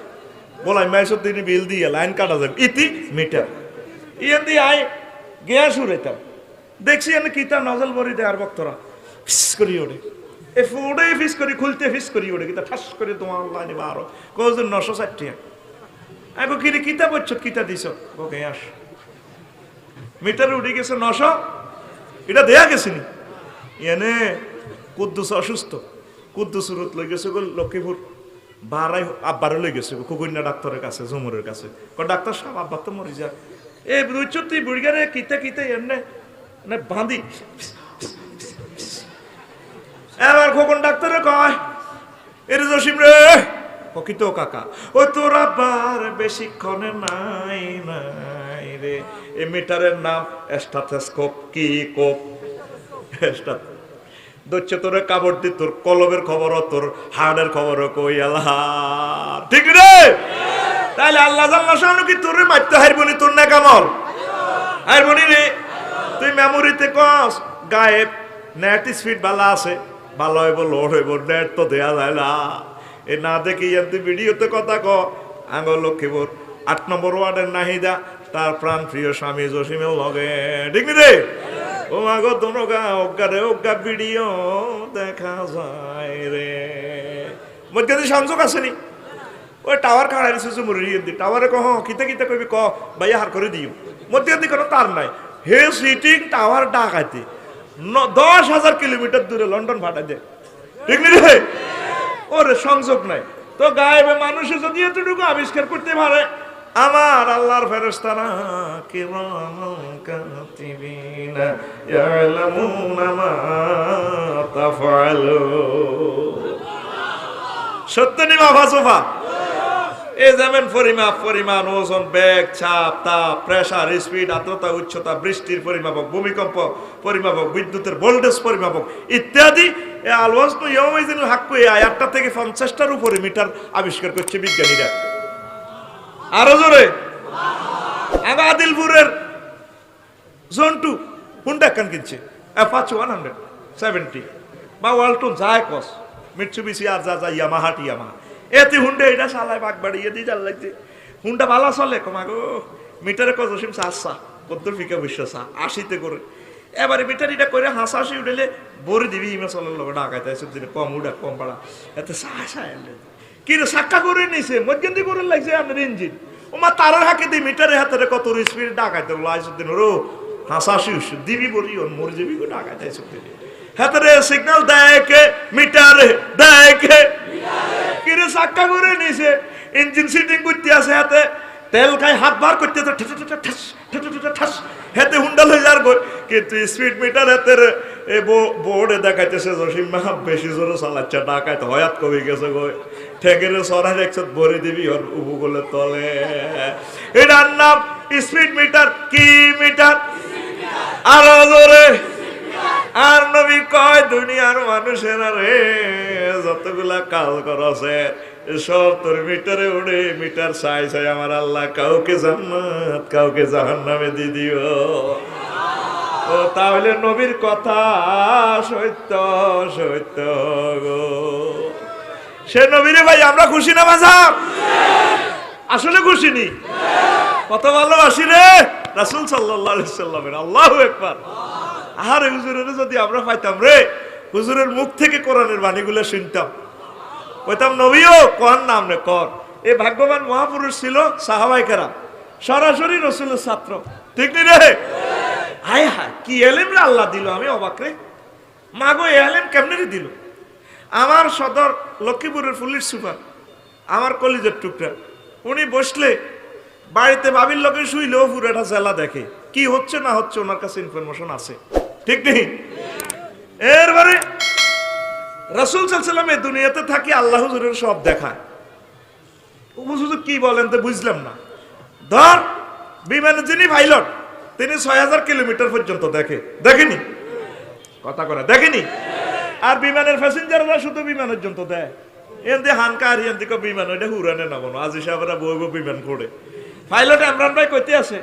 বলাই মাইসব দিন বিল দিয়ে লাইন কাটা যাবে ইতি মিটার ইয়ান দি আই গ্যাস উড়াইতাম দেখছি আমি কিতা নজল বরি দেয়ার বক্তরা ফিস করি ওড়ে এ ফুড়ে ফিস করি খুলতে ফিস করি ওড়ে কিতা ঠাস করে তোমার লাইনে বারো কোজন 960 টাকা আগো কি রে কিতা বচ্চত কিতা দিছ ও গ্যাস মিটার উড়ে গেছে 900 এটা দেয়া গেছে নি এনে কুদ্দুস অসুস্থ কুদ্দুস রুত লই গেছে গো লক্ষ্মীপুর বারাই আব্বারে লই গেছে গো কুকুন্না ডাক্তারের কাছে জমুরের কাছে ক ডাক্তার সাহেব আব্বা তো মরি যায় এ বুঝছতি বুড়িগারে কিতা কিতা এমনে না বাঁধি এবার খোকন ডাক্তারে কয় এর জসিম রে ককিত কাকা ওই তোর আব্বার বেশিক্ষণে নাই নাই রে এই মিটারের নাম স্টেথোস্কোপ কি কোপ স্টেথ দচ্ছে তোর কাপড় দি তোর কলবের খবরও তোর হাড়ের খবরও কই আল্লাহ ঠিক রে তাইলে আল্লাহ জাল্লা শানু কি তোরে মারতে হারবনি তোর না কামল হারবনি রে তুই মেমোরিতে কস গায়েব নেট স্পিড ভালো আছে ভালো হইব লোড হইব নেট তো দেয়া যায় না এ না দেখি তুই ভিডিওতে কথা ক আঙ্গ লক্ষ্মীপুর 8 নম্বর ওয়ার্ডের নাহিদা তার প্রাণ প্রিয় স্বামী জসিমের লগে ঠিক রে ও আগো দনগা অজ্ঞারে অজ্ঞা ভিডিও দেখা যায় রে মধ্যে সংযোগ আসেনি ওই টাওয়ার খাড়াই দিছে মুড়ি দি টাওয়ারে কহ কিতা কিতা কইবি ক ভাইয়া হার করে দিও মধ্যে দি কোনো তার নাই হে সিটিং টাওয়ার ডাকাইতে 10,000 কিলোমিটার দূরে লন্ডন ভাড়া দে ঠিক নি রে ওরে সংযোগ নাই তো গায়েবে মানুষে যদি এতটুকু আবিষ্কার করতে পারে আমার আল্লাহর ফেরেশতারা কিরামান কাতিবিনা ইয়ালামুনা মা তাফআলু সত্যনি বাবা সোফা এ যেমন পরিমাণ ওজন বেগ চাপ তাপ প্রেসার স্পিড আর্দ্রতা উচ্চতা বৃষ্টির পরিমাপক ভূমিকম্প পরিমাপক বিদ্যুতের ভোল্টেজ পরিমাপক ইত্যাদি এ আলওয়াজনু ইয়াউমাইজিনুল হাক্কু এই আয়াতটা থেকে 50টার উপরে মিটার আবিষ্কার করছে বিজ্ঞানীরা আরো জোরে আদিলপুরের জন্টু হুন্ডা কান কিনছে অ্যাপাচি 170 বা ওয়ালটন যায় কস মিৎসুবিশি আর যা ইয়ামাহা টিয়ামাহা এতে হুন্ডা এটা চালায় বাঘ বাড়িয়ে দিয়ে জাল লাগছে হুন্ডা ভালো চলে কমাগো মিটারে কত সিম চাষা কত ফিকা বিশ্বাস 80তে করে এবারে মিটার এটা করে হাসাহাসি উঠলে বড়ি দিবি ইমা চলার লোক ডাকাইতে দিনে কম উঠা কম পাড়া এতে চাষা এলে কি রে সাক্কা করে নিছে মধ্যে করে লাগছে আপনার ইঞ্জিন ও মা তারের হাঁকে দিই মিটারের হাতে কত স্পিড ডাকাইতে বলো আইসুদ্দিন রো হাসাহাসি দিবি বলি ওর মরে যাবি গো ডাকাইতে আইসুদ্দিন হাতে সিগন্যাল দেয় কে মিটারে দেয় কে কিরে সাক্কা করে নিছে ইঞ্জিন সিটিং করতে আছে হাতে তেল খাই হাত বার করতে ঠাস হাতে হুন্ডা লই যার গো কিন্তু স্পিড মিটার হাতের এ বোর্ডে দেখাইতেছে জসিম মা বেশি জোরে চালাচ্ছে ডাকাইতে হয়াত কমে গেছে গো ঠেকের সরাই একসাথে ভরে দিবি ওর উপকূলের তলে এটার নাম স্পিড মিটার কি মিটার আরো জোরে আর নবী কয় দুনিয়ার মানুষেরা রে যতগুলা কাজ করছে সব তোর মিটারে উড়ে মিটার চাই চাই আমার আল্লাহ কাউকে জান্নাত কাউকে জাহান্নামে দিয়ে দিও ও তাহলে নবীর কথা সত্য সত্য গো সে নবীরে ভাই আমরা খুশি না বাজার আসলে খুশি নি কত ভালোবাসি রে রাসূল সাল্লাল্লাহু আলাইহি সাল্লামের আল্লাহু আকবার আরে হুজুরের যদি আমরা পাইতাম রে হুজুরের মুখ থেকে কোরআনের বাণীগুলো শুনতাম কইতাম নবীও কোন নাম রে কর এই ভাগ্যবান মহাপুরুষ ছিল সাহাবায়ে কেরাম সরাসরি রাসূলের ছাত্র ঠিক নি রে হায় হায় কি এলেম রে আল্লাহ দিল আমি অবাক রে মাগো এলেম কেমনে রে দিল আমার সদর লক্ষ্মীপুরের পুলিশ সুপার আমার কলিজের টুকরা উনি বসলে বাড়িতে বাবির লোকে শুইলেও পুরোটা জেলা দেখে কি হচ্ছে না হচ্ছে ওনার কাছে ইনফরমেশন আছে ঠিক নেই এরবারে রাসূল সাল্লাল্লাহু আলাইহি ওয়াসাল্লাম এই দুনিয়াতে থাকি আল্লাহ হুজুরের সব দেখায় হুজুর কি বলেন তো বুঝলাম না ধর বিমানের যিনি পাইলট তিনি 6000 কিলোমিটার পর্যন্ত দেখেনি কথা করে দেখেনি। আর বিমানের প্যাসেঞ্জাররা শুধু বিমান পর্যন্ত দেয় এমনি হানকা আর এমনি বিমান ওইটা উড়ানে না বলো আজি সাহেবরা বউ বিমান করে পাইলট ইমরান ভাই কইতে আছে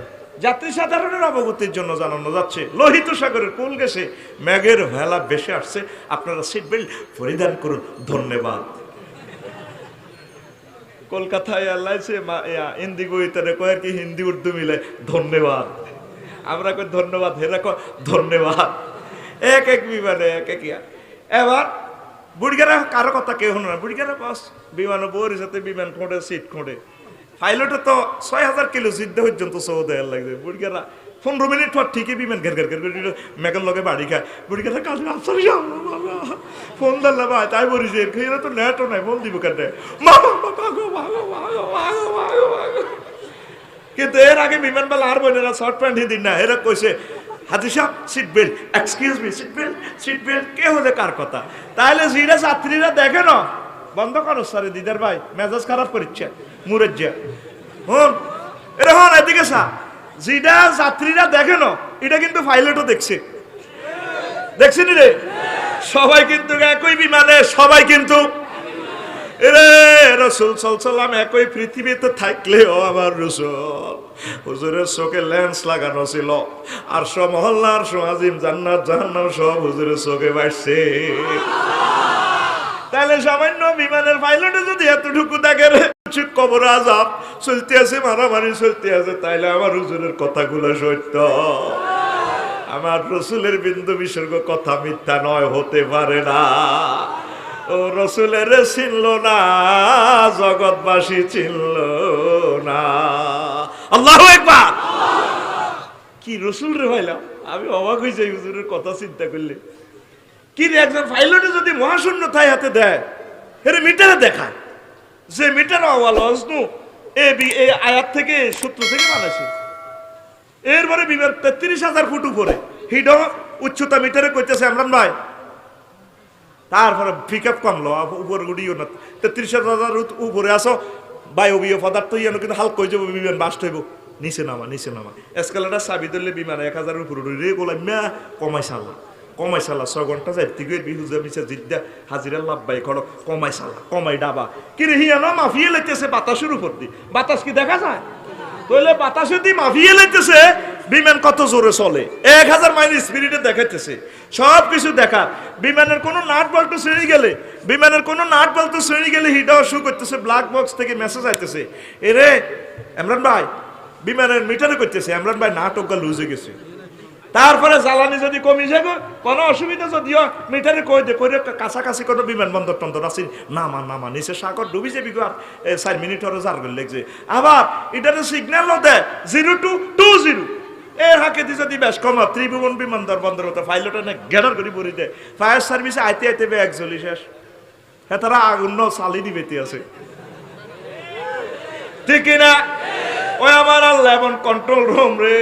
যাত্রী সাধারণের অবগতির জন্য জানানো যাচ্ছে লোহিত সাগরের কুল গেছে মেঘের ভেলা বেশি আসছে আপনারা সিট বেল্ট পরিধান করুন ধন্যবাদ। কলকাতায় এয়ারলাইন্সে ইন্দিগো ইত্যাদি কয়েক কি হিন্দি উর্দু মিলে ধন্যবাদ আমরা কই ধন্যবাদ হেরা কয় ধন্যবাদ এক এক বিমানে এক এক এবার বুড়িগারা কারো কথা কেউ না বুড়িগারা বাস বিমান বউর সাথে বিমান খোঁড়ে সিট খোঁড়ে পাইলটে তো 6000 কিলো সিদ্ধ পর্যন্ত সৌদে লাগবে বুড়িগারা 15 মিনিট পর ঠিকই বিমান ঘের ঘের ঘের মেঘের লগে বাড়ি খায় বুড়িগারা কাজ ফোন দিলাম ভাই তাই বলিস এর তো নেটও নাই ফোন দিব কেন কিন্তু এর আগে বিমান বেলা আর বোনেরা শর্ট প্যান্ট দিন না এরা কইছে হাজি সাহেব seat belt excuse me seat belt কে হলে কার কথা তাহলে জিরা যাত্রীরা দেখে না বন্ধ করো সারে দিদার ভাই মেজাজ খারাপ করিচ্ছে মুরের যা হন এরে হন এদিকে সা জিরা যাত্রীরা দেখে না এটা কিন্তু পাইলটও দেখছেন রে সবাই কিন্তু একই বিমানে সবাই কিন্তু এরে রাসূল সাল্লাল্লাহু একই পৃথিবীতে থাকলেও আমার রাসূল হুজুরের চোখে লেন্স লাগানো ছিল আর সব মহল্লার সমাজিম জান্নাত জাহান্নাম সব হুজুরের চোখে বাসছে তাহলে সামান্য বিমানের পাইলটে যদি এতটুকু দেখে কবর আযাব চলতে আছে মারামারি চলতে আছে তাইলে আমার হুজুরের কথাগুলো সত্য আমার রাসূলের বিন্দু বিসর্গ কথা মিথ্যা নয় হতে পারে না ও রসুলের চিনল না জগৎবাসী চিনল না আল্লাহু আকবার কি রসুল রে ভাইলাম আমি অবাক হয়ে যাই হুজুরের কথা চিন্তা করলে কি রে একজন পাইলটে যদি মহাশূন্য তাই হাতে দেয় এর মিটারে দেখায় যে মিটার আওয়াজ নু এই আয়াত থেকে সূত্র থেকে বানাইছে এরপরে বিমান 33,000 ফুট উপরে হিডো উচ্চতা মিটারে কইতেছে ইমরান ভাই তারপরে পিক আপ কমলো উপরে উড়িও না 33,000 উপরে আসো বায়বীয় পদার্থ ইয়ানো কিন্তু হালকা হয়ে যাবো বিমান বাস্ট হইব নিচে নামা এসকালেটার চাবি ধরলে বিমান 1000 উপরে উড়ে গোলাই মা কমাই সালা 6 ঘন্টা যাইতে গিয়ে বিহুজা মিশে জিদ্দা হাজিরা লাভবাই খড় কমাই ডাবা কিরে হিয়ানো মাফিয়ে লেতেছে বাতাসের উপর দি বাতাস কি দেখা যায় তাহলে বাতাসে দিয়ে মাফিয়ে লেতেছে বিমান কত জোরে চলে 1000 মাইল স্পিডে দেখাইতেছে সব কিছু দেখা বিমানের কোনো নাট বল্টু ছিঁড়ে গেলে হিটাও শু করতেছে ব্ল্যাক বক্স থেকে মেসেজ আইতেছে এরে ইমরান ভাই বিমানের মিটারে করতেছে ইমরান ভাই নাটক লুজ হয়ে গেছে তারপরে জ্বালানি যদি কমে যাবে কোনো অসুবিধা যদিও মিটারে কই দে করে কাছাকাছি কোনো বিমানবন্দর টন্দর আছে নামা নিচে সাগর ডুবি যাবি আর 4 মিনিট হরে জার গেল লাগছে আবার এটাতে সিগন্যালও দেয় 0 to 20 এর হাকে দি যদি বেশ কম ত্রিভুবন বিমানবন্দর হতো পাইলটে না গেডার করে পড়ি দেয় ফায়ার সার্ভিসে আইতে ব্যাগ জ্বলি শেষ হ্যাঁ তারা আগুন চালি দিবেতে আছে ঠিক না ওই আমার আল্লাহ এমন কন্ট্রোল রুম রে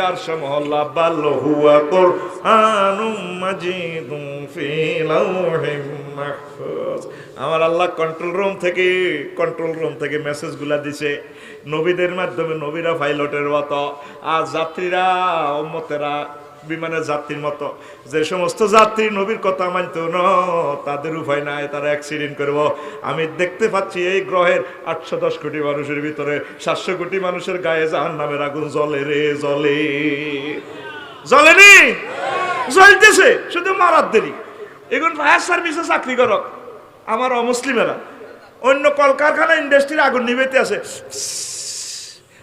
আর মহল্লা বাল্লাহু কুরআনুম মাজিদুম ফি লাউহিম মাহফুজ আমার আল্লাহ কন্ট্রোল রুম থেকে মেসেজগুলা দিছে নবীদের মাধ্যমে নবীরা পাইলটের মতো আর যাত্রীরা উম্মতেরা বিমানের যাত্রীর মতো যে সমস্ত যাত্রী নবীর কথা মানতো না তাদের উপায় নাই তারা অ্যাক্সিডেন্ট করব আমি দেখতে পাচ্ছি এই গ্রহের 810 কোটি মানুষের ভিতরে 700 কোটি মানুষের গায়ে জাহান্নামের আগুন জ্বলেনি জ্বলতেছে শুধু মারার দেরি এখন ফায়ার সার্ভিসে চাকরি করো আমার অমুসলিমেরা অন্য কলকারখানা ইন্ডাস্ট্রির আগুন নিবেতে আছে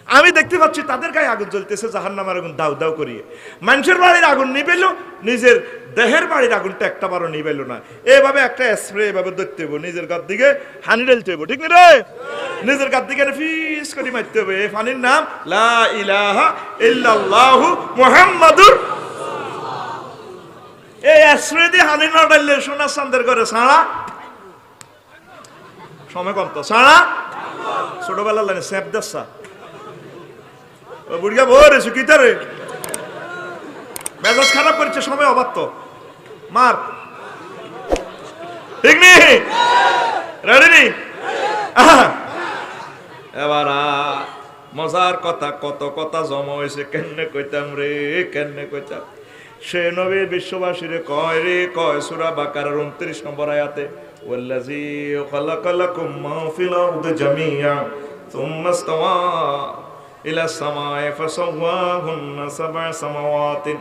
আমি দেখতে পাচ্ছি তাদের গায়ে আগুন জ্বলতেছে জাহান্নামের আগুন দাউ করিয়ে মানুষের বাড়ির আগুন নিবেল নিজের দেহের বাড়ির আগুনটা একটা বারো নিবেল না এভাবে একটা স্প্রে এভাবে ধরতে হইব নিজের গার দিকে হানি ঢেলতে হইব ঠিক না রে নিজের গার দিকে ফিস করে মারতে হবে এই পানির নাম লা ইলাহা ইল্লাল্লাহু মুহাম্মাদুর এই স্প্রে দিয়ে হানি না ঢাললে সোনা চাঁদের করে ছাড়া সময় কম তো ছাড়া ছোটবেলার লাইনে স্যাপ দাসা বুড়িয়া ভোরে সুকিতারে মেজাজ খারাপ করেছে সময় অবাক তো মার ঠিক নি রেডি নি এবার মজার কথা, কত কথা জমা হয়েছে, কেমনে কইতাম রে, কেমনে কইতাম। সে নবী বিশ্ববাসীরে কয় রে, কয় সূরা বাকারার 29 নম্বর আয়াতে, ওয়াল্লাযী খালাকালাকুম মা ফিল আরদি জামিআ সুম্মা ইসতাওয়া ইলা সামাই ফাসাওয়াহুন্না সাব'a সামাওয়াতিন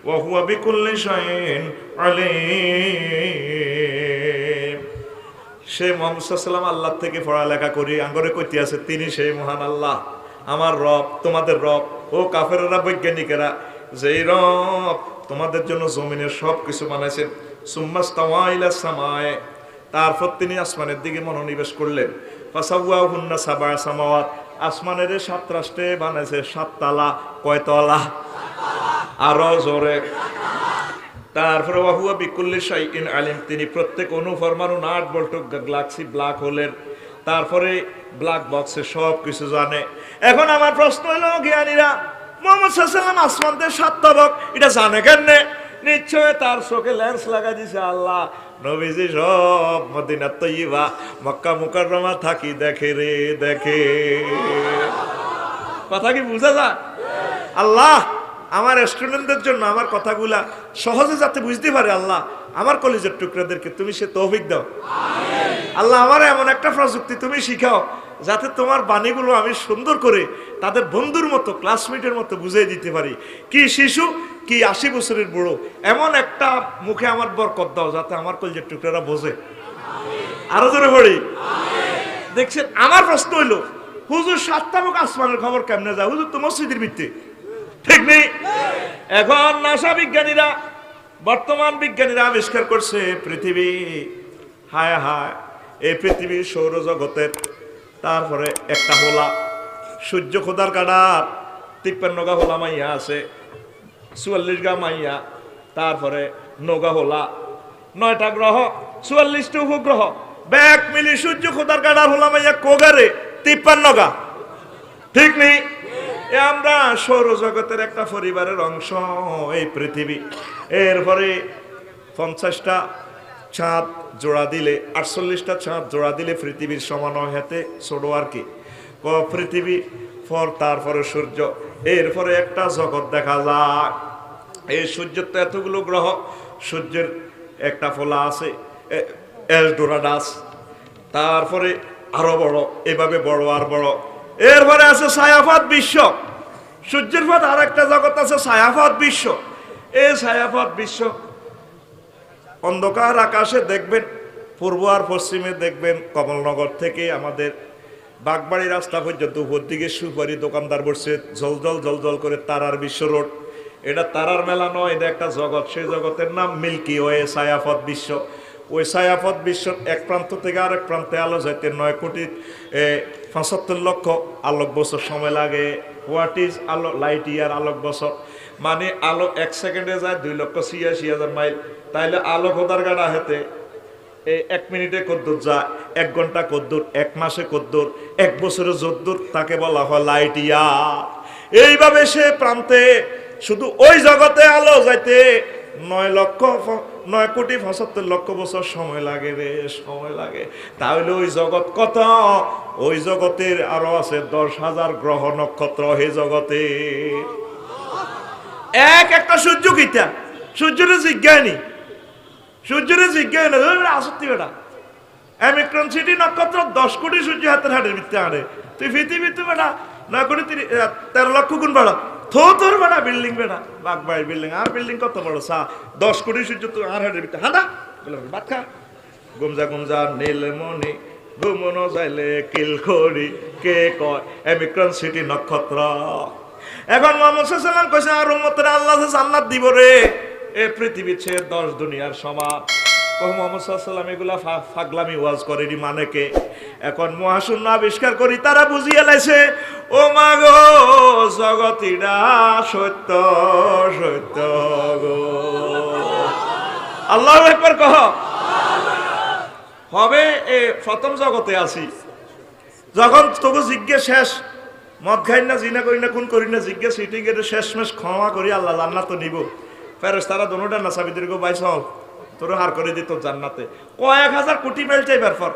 ওয়া হুয়া বিকুল্লি শাইইন আলীম। সে মুহাম্মদ সাল্লাল্লাহু আলাইহি ওয়াসাল্লাম আল্লাহ থেকে পড়ালেখা করি আঙ্গরে কইতে আছে, তিনি সেই মহান আল্লাহ, আমার রব, তোমাদের রব। ও কাফেররা, বৈজ্ঞানিকেরা, যেই রব তোমাদের জন্য জমিনের সব কিছু বানাইছেন। সুম্মা ইসতাওয়া ইলা সামায়ে, তারপর তিনি আসমানের দিকে মনোনিবেশ করলেন। ফাসাওয়াহুন্না সাব'a সামাওয়াত, আসমানের 7 রাষ্ট্রে বানাইছে 7 তালা। কয় তলা? আরো জোরে। তারপরে ওয়া হুয়া বিকুল্লি শাইইন আলিম, তিনি প্রত্যেক অণু পরমাণু, নাট বল্টু, গ্যালাক্সি, ব্ল্যাক হোলের, তারপরে ব্ল্যাক বক্সে সব কিছু জানে। এখন আমার প্রশ্ন হলো, জ্ঞানীরা মুহাম্মদ সাল্লাল্লাহু আলাইহি ওয়াসাল্লাম আসমানতে 7 তবক এটা জানে কেন? নিশ্চয় তার চোখে লেন্স লাগা দিছে আল্লাহ। নবীজি সব মদিনা তৈয়বা, মক্কা মুকাররমা থাকি দেখে রে, দেখে। কথা কি বুঝা যায়? আল্লাহ আমার স্টুডেন্টদের জন্য আমার কথাগুলা সহজে যাতে বুঝতে পারে, আল্লাহ আমার কলেজের টুকরাদেরকে তুমি সে তৌফিক দাও। আল্লাহ আমার এমন একটা প্রযুক্তি তুমি শিখাও যাতে তোমার বাণীগুলো আমি সুন্দর করে তাদের বন্ধুর মতো, ক্লাসমেটের মতো বুঝিয়ে দিতে পারি। কি শিশু, কি 80 বছরের বুড়ো, এমন একটা মুখে আমার বরকত দাও যাতে আমার কলেজের টুকরারা বোঝে। আরো জোরে পড়ি। দেখছেন, আমার প্রশ্ন হইল, হুজুর 7 তাবক আসমানের খবর কেমনে যায়? হুজুর তো মসজিদের ভিত্তি, ঠিক নেই? এখন নাসা বিজ্ঞানীরা, বর্তমান বিজ্ঞানীরা আবিষ্কার করছে পৃথিবী, হায় হায়, এই পৃথিবীর সৌরজগতের তারপরে একটা হোলা, সূর্য খোদার কাটার 53 গা হোলা মাইয়া আছে, 44 গা মাইয়া, তারপরে 9 গা হোলা, 9টা গ্রহ, 44টা উপগ্রহ, ব্যাক মিলি সূর্য খোদার কাটার হোলা মাইয়া কোগারে 53 গা, ঠিক নেই? আমরা সৌরজগতের একটা পরিবারের অংশ এই পৃথিবী। এরপরে 50টা চাঁদ জোড়া দিলে, 48টা চাঁদ জোড়া দিলে পৃথিবীর সমান হাতে ছোট আর কি পৃথিবী, তারপরে সূর্য, এরপরে একটা জগৎ দেখা যায়। এই সূর্যের তো এতগুলো গ্রহ, সূর্যের একটা ফোলা আছে এলডোরাডাস, তারপরে আরো বড়, এভাবে বড় আর বড়। এরপরে আছে ছায়াপথ বিশ্ব, সূর্যের পথ আর একটা জগৎ আছে ছায়াপথ বিশ্ব। এই ছায়াপথ বিশ্ব অন্ধকার আকাশে দেখবেন, পূর্ব আর পশ্চিমে দেখবেন, কমলনগর থেকে আমাদের বাগবাড়ি রাস্তা পর্যন্ত উপর দিকে সুপারি দোকানদার বসছে জলজল জলজল করে, তারার বিশ্ব রোড। এটা তারার মেলা নয়, এটা একটা জগৎ, সেই জগতের নাম মিল্কি ওয়ে, ছায়াপথ বিশ্ব। ওই ছায়াপথ বিশ্বর এক প্রান্ত থেকে আরেক প্রান্তে আলো যাইতে 9,75,00,000 আলোক বছর সময় লাগে। হোয়াট ইজ আলো লাইট ইয়ার, আলোক বছর মানে আলো 1 সেকেন্ডে যায় 2,86,000 মাইল। তাইলে আলো খোদার গাড়া হেতে 1 মিনিটে কদ্দুর যায়, 1 ঘন্টা কদ্দুর, 1 মাসে কদ্দুর, 1 বছরে যদ্দুর, তাকে বলা হয় লাইট ইয়ার। এইভাবে সে প্রান্তে শুধু ওই জগতে আলো যাইতে 9,75,00,000 বছর সময় লাগে রে, সময় লাগে। তাহলে ওই জগৎ কত? ওই জগতের আরো আছে 10,000 গ্রহ নক্ষত্র। হে জগতে একটা সূর্য কিতা, সূর্যের জিজ্ঞানী, সূর্যের জিজ্ঞানী আসত্তি বেটা অ্যামিক্রন সিটি নক্ষত্র 10 কোটি সূর্য হাতের হাটের ভিত্তি হাঁটে। তুই পৃথিবী তুই বেটা 9,13,00,000 গুণ বাড়া তোর বেটা বিল্ডিং বেটা, বাগবাড়ির বিল্ডিং, আর বিল্ডিং কত বড় সা 10 কোটি সূর্য তুই আর হাটের ভিত্তি হাঁটা বাদ খা। গুমজা গুমজা নীলমণি ঘুমনো যাইলে কিলখড়ি, কে কয় অ্যামিক্রন সিটি নক্ষত্র। এখন মুহাম্মদ সাল্লাল্লাহু আলাইহি ওয়াসাল্লাম কইছে আর উম্মতের আল্লাহ জান্নাত দিব রে, এ পৃথিবীর চেয়ে 10 দুনিয়ার সমান। মুহাম্মদ সাল্লাল্লাহু আলাইহি ওয়াসাল্লাম এগুলা ফাগলামি ওয়াজ করেনি মানে কে? এখন মহাশূন্য আবিষ্কার করি তারা বুঝিয়ে লাইছে, ও মা গো জগতিরা সত্য সত্য গো। আল্লাহু আকবার কহ। হবে এ প্রথম জগতে আসি, যখন তোকে জিজ্ঞেস শেষ, মদ খাই না, জিনা করি না, খুন করি না, জিজ্ঞেস সিটিং এর শেষমেশ ক্ষমা করি আল্লাহ জান্নাত নিব। ফেরেশতারা দোনোটা না সাবিদের গো ভাই চল তোর হার করে দিত জান্নাতে। কয়েক হাজার কোটি মাইল যাইবার পর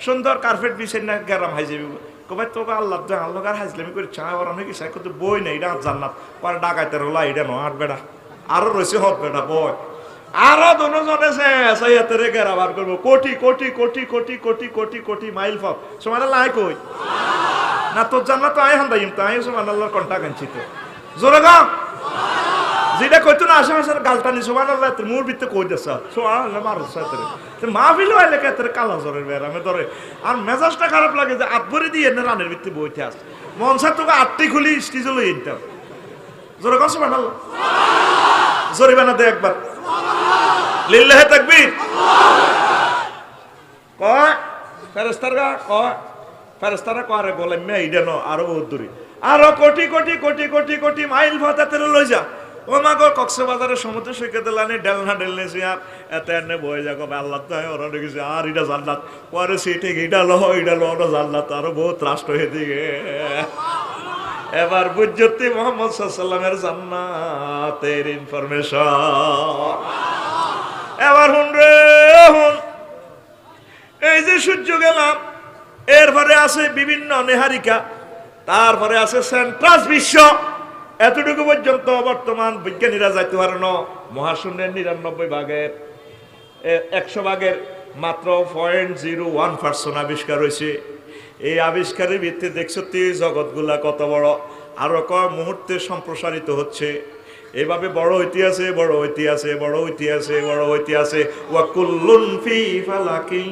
সুন্দর কার্পেট বিছাই না গেরাম হাই যাবি, কবে তোকে আল্লাহ আল্লাহর হাজলামি করে চা ওরা নাকি সাই করতে বই নেই এটা জান্নাত পরে ডাকাইতে রোলা এটা নো আট বেড়া আরো রয়েছে হট বেড়া বই আরো দুজনে সাইয়াতে রেখে আবার করবো কোটি কোটি কোটি কোটি কোটি কোটি কোটি মাইল ফক সমান লাই কই না তোর জান্নাত তো আই হান্দাইম তো আই সমান আল্লাহর কন্টা কাঞ্চি তো জোরে গা যেটা কইতো না আশেপাশের গালটানি সমান আল্লাহ মোর ভিতরে কই দেছ সোয়া আল্লাহ মারছ সাথে মাহফিল হইলে কে তোর কালা জোরের বের আমি ধরে আর মেজাজটা খারাপ লাগে যে আটভরে দিয়ে এনে রানের ভিতরে বইতে আস মন সাথে তোকে আটটি খুলি স্টিজে লই ইনতাম জোরে কস সমান আল্লাহ জোরে বানা দে একবার লিল্লাহি তাকবীর কয় ফেরেশতারা কয় ফেরেশতারা করে বলে মে ইডেনো আরো বহুত দূরে আরো কোটি কোটি কোটি কোটি কোটি মাইল ভাতাতে লই যা ও মা গো কক্সবাজারের সমুদ্র সৈকতে লানি ডেলনা ডেলনেছি আর এত এনে বয়ে যাকো আল্লাহ তো ওরা দেখেছি আর এটা জান্নাত পরে সিটে এটা লো ওটা জান্নাত আরো বহুত রাষ্ট্র হয়ে দিকে এবার বুঝতি মোহাম্মদ সাল্লাল্লাহু জান্নাতের ইনফরমেশন এবার হুন রে হুন এই যে সূর্য গেলাম এরপরে আছে বিভিন্ন নেহারিকা তারপরে আছে সেন্ট্রাস বিশ্ব এতটুকু পর্যন্ত বর্তমান বিজ্ঞানীরা যাইতে পারে না মহাশূন্যের ৯৯ ভাগের ১০০ ভাগের মাত্র 0.01% আবিষ্কার হয়েছে এই আবিষ্কারের ভিত্তিতে দেখছো জগৎগুলা কত বড় আরো কয় মুহূর্তে সম্প্রসারিত হচ্ছে এভাবে বড় ইতিহাসে বড় ইতিহাসে বড় ইতিহাসে বড় ইতিহাসে ওয়া কুল্লুন ফি ফালাকিন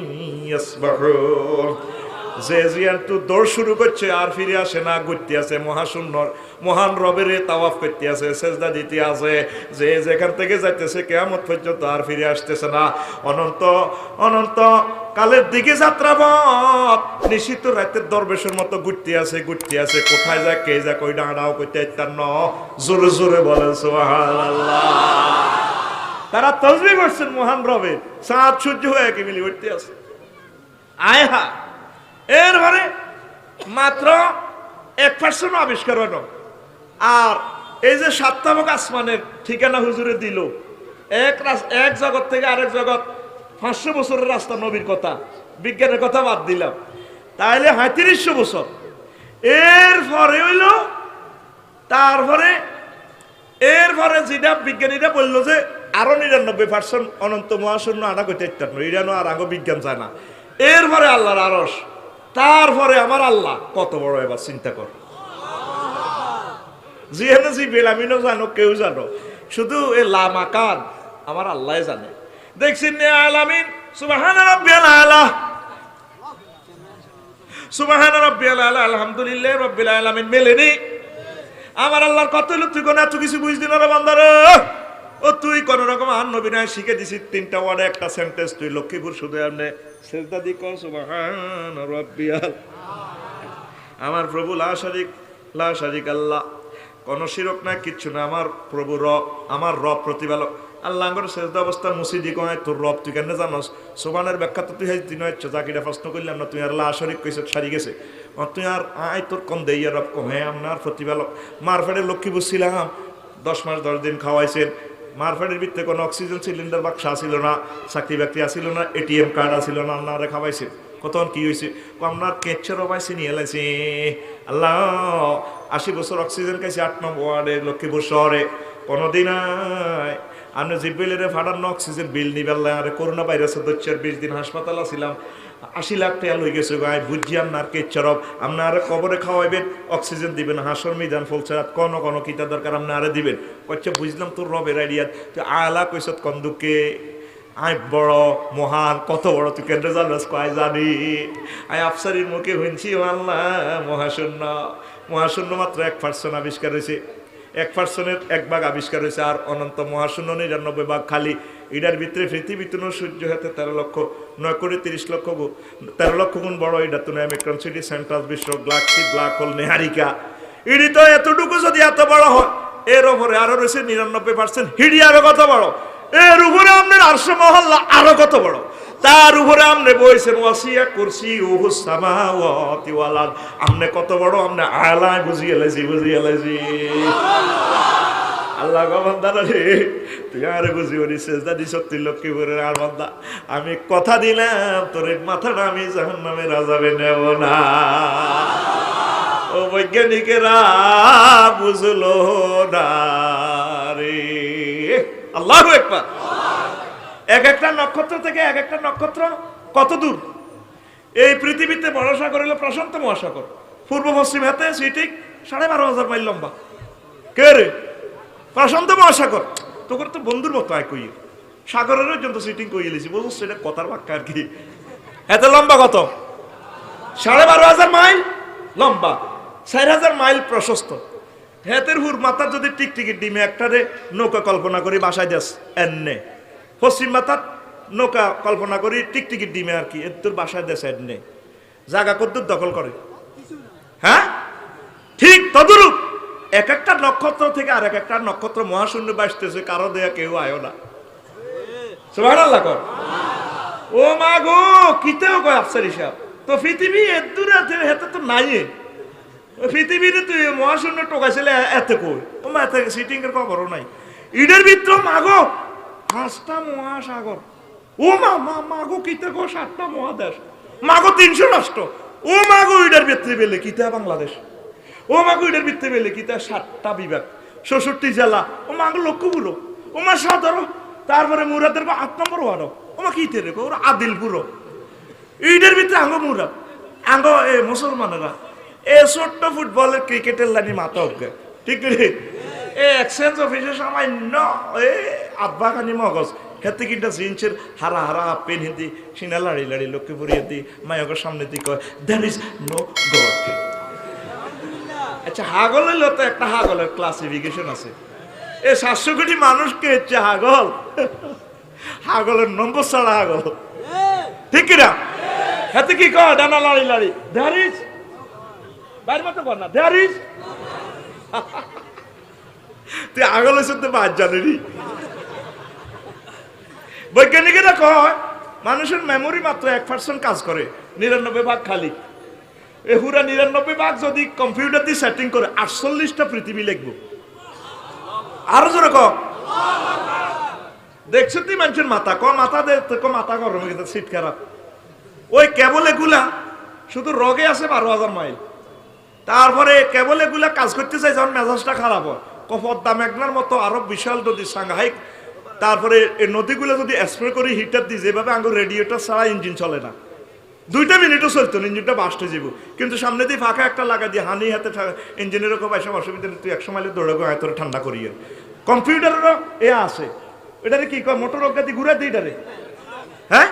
ইয়াসবাহুন যে জিয়ান্তু দৌড় শুরু করছে আর ফিরে আসে না ঘুরতে আছে মহাশূন্যর মহান রবের তাওয়াফ করতে আছে সেজদা দিতে আছে যে যেখান থেকে যাইতেছে কিয়ামত পর্যন্ত আর ফিরে আসতেছে না অনন্ত অনন্ত কালের দিকে যাত্রাপথ নিশ্চিত রাতের দরবেশের মতো ঘুরতে আছে কোথায় যায় কে যা কই ডাঁড়াও কইতে ইত্যান্ন জোরে জোরে বলেন সুবহানাল্লাহ তারা তাসবিহ করছেন মহান রবের চাঁদ সূর্য হয়ে কি মিলি উঠতে আছে আয় হা এরপরে মাত্র 1% আবিষ্কার হলো আর এই যে 7টা ভাগ আসমানের ঠিকানা হুজুরে দিল এক জগৎ থেকে আরেক জগৎ 500 বছরের রাস্তা নবীর কথা বিজ্ঞানের কথা বাদ দিলাম তাইলে 3500 বছর এরপরে হইল এরপরে যেটা বিজ্ঞানীরা বললো যে আরো 99% অনন্ত মহাশূন্য আনা করতে ইত্যান্ন ইরানো আর আগে বিজ্ঞান যায় না এরপরে আল্লাহর আরশ তারপরে আমার আল্লাহ কত বড় এবার চিন্তা কর যেহেতু জিবেল আমিনও জানো কেউ জানো শুধু এ লামাকান আমার আল্লাহ জানে দেখছেন আলামিন সুবহান রাব্বিয়াল আলা সুবহান রাব্বিয়াল আলা আলহামদুলিল্লাহ রাব্বিল আলামিন মেলেনি আমার আল্লাহর কত লুত্তি কোন এত কিছু বুঝদি না রে বান্দারে ও তুই কোন রকম আর নবী নাই শিখে দিছিস 3টা ওয়ার্ডে একটা সেন্টেন্স তুই লক্ষ্মীপুর শুধু এমনি সেজদা দি কর সুবহান রাব্বিয়াল আমার প্রভু লা শারিক আল্লাহ কোন শিরক না কিচ্ছু না আমার প্রভু আমার রব প্রতিপালক আল্লাহ আঙ্গর সেজদা অবস্থা মুসিদি কয় তোর রব তুই কেন জানোস সুবহানের ব্যাখ্যা তো তুই দিন হচ্ছে যাকিটা প্রশ্ন করলাম না তুই আর লা শারিক কইছ সারি গেছে তুই আর আয় তোর কোন দেইয়া রব কম হ্যাঁ আপনার প্রতিপালক মারফেটে লক্ষ্মীপুর ছিলাম 10 মাস 10 দিন খাওয়াইছেন মারফেটের ভিতরে কোনো অক্সিজেন সিলিন্ডার বাক্স আসিল না চাকরি বাকরি আসিল না এটিএম কার্ড আসিল না আপনারা খাওয়াইছে কতক্ষণ কি হয়েছে আপনার কেচ্ছর পাইছে নিয়ে এলাইছে আল্লাহ 80 বছর অক্সিজেন খাইছে 8 নম্বর ওয়ার্ডে লক্ষ্মীপুর শহরে কোনোদিন আপনি জিব্বেলের ফাটানো অক্সিজেন বিল নিবেল আরে করোনা ভাইরাসের 20 দিন হাসপাতাল ছিলাম 80 লাখ টাকা লই গেছে গায়ে বুঝছি আপনার কেচ্ছরব আপনার কবরে খাওয়াইবেন অক্সিজেন দিবেন হাসর মিজান ফলছেরাত কোনো কিতা দরকার আপনারা দিবেন কচ্ছে বুঝলাম তোর রবের আইডিয়া তুই আলা কইছত কোন দুঃখে আই বড় মহান কত বড় তুই কেন্দ্র জানাস কয় জানি আই আফসারির মুখে শুনছি আল্লাহ মহাশূন্য মাত্র 1% আবিষ্কার হয়েছে 1%-এর 1 ভাগ আবিষ্কার হয়েছে আর অনন্ত মহাশূন্য 99 ভাগ খালি এটার ভিতরে পৃথিবী তুনো সূর্য হাতে 13 লক্ষ 9 কোটি 30 লক্ষ 13 লক্ষ গুণ বড় এটা তুনো অ্যামিক্রন সিটি সেন্ট্রাল বিশ্ব গ্যালাক্সি ব্ল্যাক হোল নেহারিকা এটি তো এতটুকু যদি এত বড় হয় এর উপরে আরো রয়েছে 99% হিডি আরো কত বড় এর উপরে আপনার আরশ মহল্লা আরো কত বড় তার উপরে আপনি বইছেন ওয়াসিয়া কুরসি উহুস সামাওয়াতি ওয়াল আরদ আপনি কত বড় আপনি আলায় বুঝিয়ে লাইছি আল্লাহ গো বান্দারা রে, তুই আরে বুঝি ওরি সেজদা দিছ তুই লক্ষ্মীপুরের আর বান্দা, আমি কথা দিলাম তোর মাথাটা আমি জাহান্নামের আযাবে নেব না। ও বৈজ্ঞানিকেরা বুঝলো না রে। আল্লাহু আকবার। এক একটা নক্ষত্র থেকে এক একটা নক্ষত্র কত দূর? এই পৃথিবীতে বড় সাগর হলো প্রশান্ত মহাসাগর, পূর্ব পশ্চিম হাতে ঠিক 12,500 মাইল লম্বা। কে রে? প্রশান্ত মহাসাগর। তোর তো বন্ধুর মতো আয় কই, সাগরের পর্যন্ত সিটিং কই এলিছি, বুঝছিস? সেটা কথার বাক্য আর কি। এত লম্বা কত? 12,500 মাইল লম্বা, 4,000 মাইল প্রশস্ত। হেতের হুর মাথা যদি টিকটিকি ডিমে একটারে নৌকা কল্পনা করি বাসায় দেশ এনে, পশ্চিম মাথার নৌকা কল্পনা করি টিকটিকি ডিমে আর কি, এর তোর বাসায় দেশ এনে জায়গা কদ্দুর দখল করে। হ্যাঁ ঠিক তদরূপ এক একটা নক্ষত্র থেকে আর এক একটা নক্ষত্র মহাশূন্য বাসতেছে, কারো দেয়া কেউ আয়ো না। সুবহানাল্লাহ কর। ও মা গো, কিতেও কয় আফসার হিসাব তো পৃথিবী এত দূরে হেতে তো নাই। পৃথিবীতে তুই মহাশূন্য টোকাইছিলে এত কই, ও মা এত সিটিং এর খবরও নাই। ইডের ভিতর মাগো 5টা মহাসাগর। ও মা মা মাগো কিতে গো 7টা মহাদেশ। মাগো 300 রাষ্ট্র। ও মাগো ইডের ভিতরে বেলে কিতা বাংলাদেশ। ও মাগো ইডের ভিতরে বেলে কিতা 7টা বিভাগ, 66 জেলা। ও মাগো লক্ষ্যপুর, ও মা সদর, তারপরে মুরাদের 8 নম্বর ওয়ার্ড। ও মা কিতে রে ওরা আদিলপুর। ইডের ভিতরে আঙ্গ মুরাদ, আঙ্গ এ মুসলমানেরা এ ছোট্ট ফুটবলের ক্রিকেটের লাইনে মাথা অজ্ঞা। ঠিক রে? এ এক্সচেঞ্জ অফিসে সামান্য এ আব্বাখানি মগজ হেতে কিনটা জিন্সের হারা হারা পেন হিন্দি সিনা লাড়ি লাড়ি লক্ষ্মীপুরি হিন্দি মায়কের সামনে দিকে কয় দ্যার ইজ নো গড। আচ্ছা হাগল হইল তো একটা হাগলের ক্লাসিফিকেশন আছে। এ 700 কোটি মানুষকে হচ্ছে হাগল, হাগলের নম্বর ছাড়া হাগল। ঠিক কিনা? হেতে কি কয় ডানা লাড়ি লাড়ি দ্যার ইজ বাইর মতো কর না দ্যার ইজ। তুই আগল হয়েছে তো 5 জানুয়ারি। বৈজ্ঞানিকেরা কয় মানুষের মেমোরি মাত্র 1% কাজ করে, 99 খালি। এ পুরা 99 যদি কম্পিউটার দিয়ে সেটিং করে 48টা পৃথিবী লিখবো। আরো জোরে ক। দেখছো তুই মানুষের মাথা ক মাথা দে তো মাথা গরম হয়ে গেছে, সিট খারাপ। ওই কেবল এগুলা শুধু রগে আছে 12,000 মাইল। তারপরে কেবল এগুলা কাজ করতে চাই যখন মেজাজটা খারাপ হয়, পদ্মা মেঘনার মতো আরো বিশাল নদী সাংহাই। তারপরে এই নদীগুলো যদি স্প্রে করে হিটার দিই, যেভাবে আঙ্গুর রেডিয়েটর ছাড়া ইঞ্জিন চলে না, 2 মিনিটও চলতো না, ইঞ্জিনটা বাস্ট হয়ে যাবো। কিন্তু সামনে দিয়ে ফাঁকা একটা লাগা দিয়ে হানি হাতে ইঞ্জিনের খুব এসব অসুবিধা নেই, তুই 100 মাইলে দৌড়াবো হয়তো ঠান্ডা করিয়ে। কম্পিউটারেরও এ আছে, এটারে কি কয় মোটর অজ্ঞাতি ঘুরে দিই এটারে। হ্যাঁ